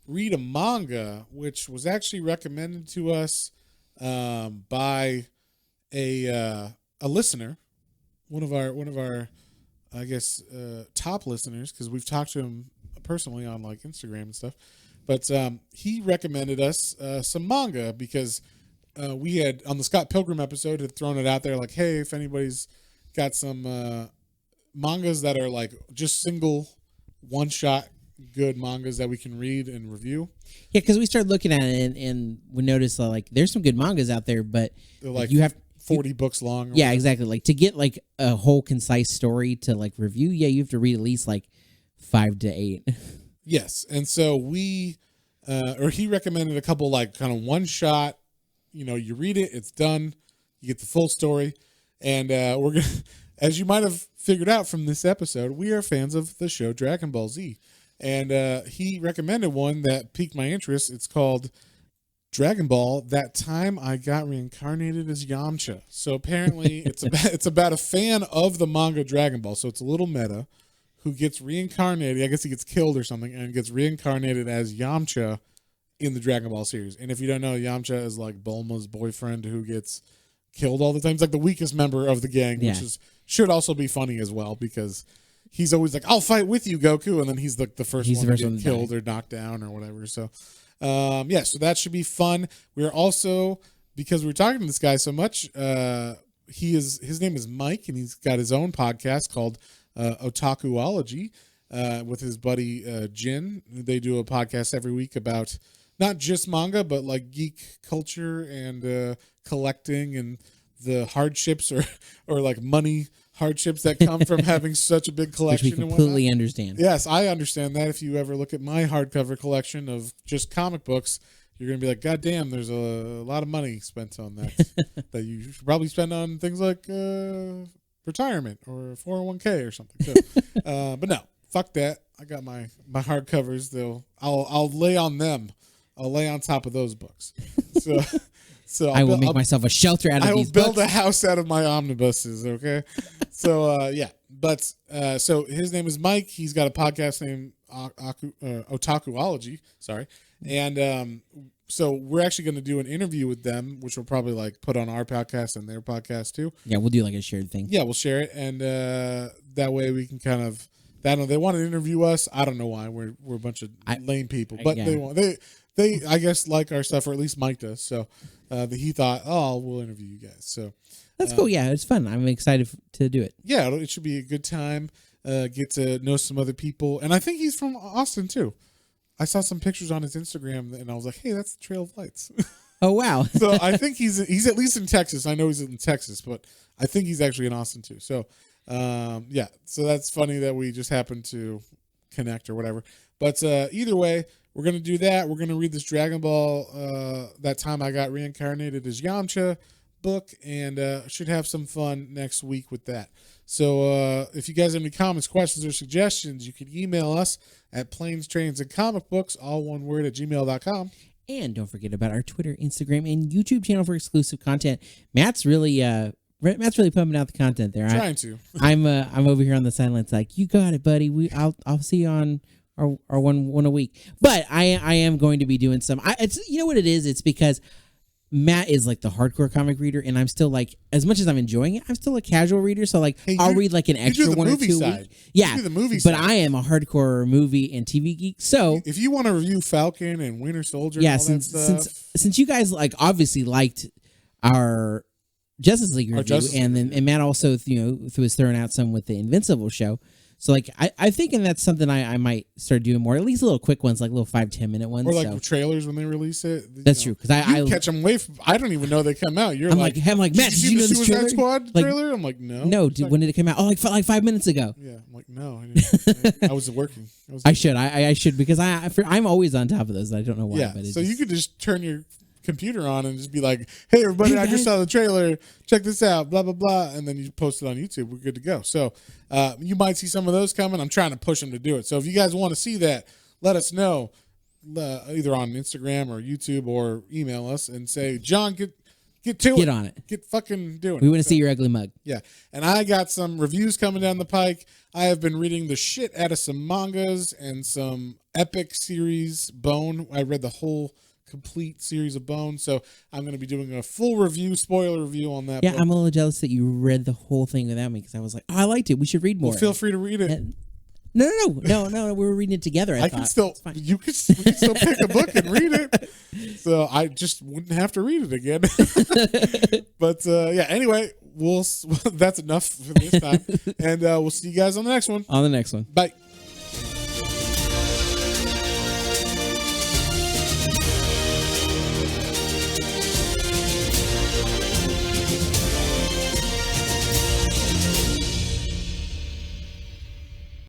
read a manga which was actually recommended to us by a listener, one of our I guess top listeners, because we've talked to him personally on like Instagram and stuff. But he recommended us some manga because we had on the Scott Pilgrim episode had thrown it out there like, hey, if anybody's got some mangas that are like just single one shot good mangas that we can read and review. Yeah, because we started looking at it and we noticed like there's some good mangas out there, but they're like you have 40 books long. Yeah, exactly. Like to get like a whole concise story to like review, yeah, you have to read at least like 5 to 8. Yes, and so we or he recommended a couple like kind of one shot. You know, you read it, it's done, you get the full story, and we're gonna, as you might have figured out from this episode, we are fans of the show Dragon Ball Z. And he recommended one that piqued my interest. It's called Dragon Ball, That Time I Got Reincarnated as Yamcha. So apparently it's about a fan of the manga Dragon Ball. So it's a little meta, who gets reincarnated. I guess he gets killed or something and gets reincarnated as Yamcha in the Dragon Ball series. And if you don't know, Yamcha is like Bulma's boyfriend who gets killed all the time. He's like the weakest member of the gang, which should also be funny as well, because he's always like, I'll fight with you, Goku. And then he's like the first one to get killed or knocked down or whatever. So, so that should be fun. We're also, because we're talking to this guy so much, his name is Mike, and he's got his own podcast called Otakuology with his buddy Jin. They do a podcast every week about not just manga, but like geek culture and collecting and the hardships or like money hardships that come from having such a big collection. Which we completely understand. Yes, I understand that. If you ever look at my hardcover collection of just comic books, you're going to be like, God damn, there's a lot of money spent on that that you should probably spend on things like retirement or 401k or something. So, but no, fuck that. I got my hardcovers. I'll lay on them. I'll lay on top of those books. So I will make myself a shelter out of these books. I will build a house out of my omnibuses, okay? So, But, so his name is Mike. He's got a podcast named Otakuology. Sorry. And so we're actually going to do an interview with them, which we'll probably like put on our podcast and their podcast too. Yeah, we'll do like a shared thing. Yeah, we'll share it. And that way we can kind of... They want to interview us. I don't know why. We're a bunch of lame people. But they I guess like our stuff, or at least Mike does. So he thought, we'll interview you guys. So that's cool. Yeah, it's fun. I'm excited to do it. Yeah, it should be a good time. Get to know some other people, and I think he's from Austin too. I saw some pictures on his Instagram, and I was like, hey, that's the Trail of Lights. Oh wow! So I think he's at least in Texas. I know he's in Texas, but I think he's actually in Austin too. So so that's funny that we just happened to connect or whatever. But either way, we're going to do that. We're going to read this Dragon Ball, That Time I Got Reincarnated as Yamcha book, and should have some fun next week with that. So if you guys have any comments, questions, or suggestions, you can email us at planes, trains, and comic books, all one word, at gmail.com. And don't forget about our Twitter, Instagram, and YouTube channel for exclusive content. Matt's really pumping out the content there. Trying to. I'm over here on the sidelines like, you got it, buddy. I'll see you on our one a week. But I am going to be doing some. It's, you know what it is? It's because Matt is like the hardcore comic reader, and I'm still like, as much as I'm enjoying it, I'm still a casual reader. So like, I'll read like an extra 1 or 2 weeks. Yeah, the movie but side. I am a hardcore movie and TV geek. So if you want to review Falcon and Winter Soldier, yeah, and all that stuff, since you guys like obviously liked our Justice League review, and Matt also was throwing out some with the Invincible show. So like I think, and that's something I might start doing more, at least little quick ones, like little 5-10 minute ones, or like trailers when they release it. That's true, because I catch them I don't even know they come out. I'm like Matt, did you know the this Suicide Squad trailer? I'm like, no. When did it come out? Oh, like 5 minutes ago. Yeah, I'm like, no, I didn't. I was working. I should because I'm always on top of those. I don't know why. Yeah, but so you could just turn your computer on and just be like, hey everybody, I just saw the trailer, check this out, blah blah blah, and then you post it on YouTube. We're good to go. So you might see some of those coming. I'm trying to push them to do it. So if you guys want to see that, let us know. either on Instagram or YouTube or email us and say, John, get to it. Get on it. Get fucking doing it. We want to see your ugly mug. Yeah. And I got some reviews coming down the pike. I have been reading the shit out of some mangas and some epic series, Bone. I read the whole complete series of Bone. So I'm going to be doing a full review, spoiler review on that. Yeah, book. I'm a little jealous that you read the whole thing without me because I was like, oh, I liked it. We should read more. Well, feel free to read it. And, no. We were reading it together. I thought. Can still, we can still pick a book and read it. So I just wouldn't have to read it again. But yeah, anyway, that's enough for this time. And we'll see you guys on the next one. On the next one. Bye.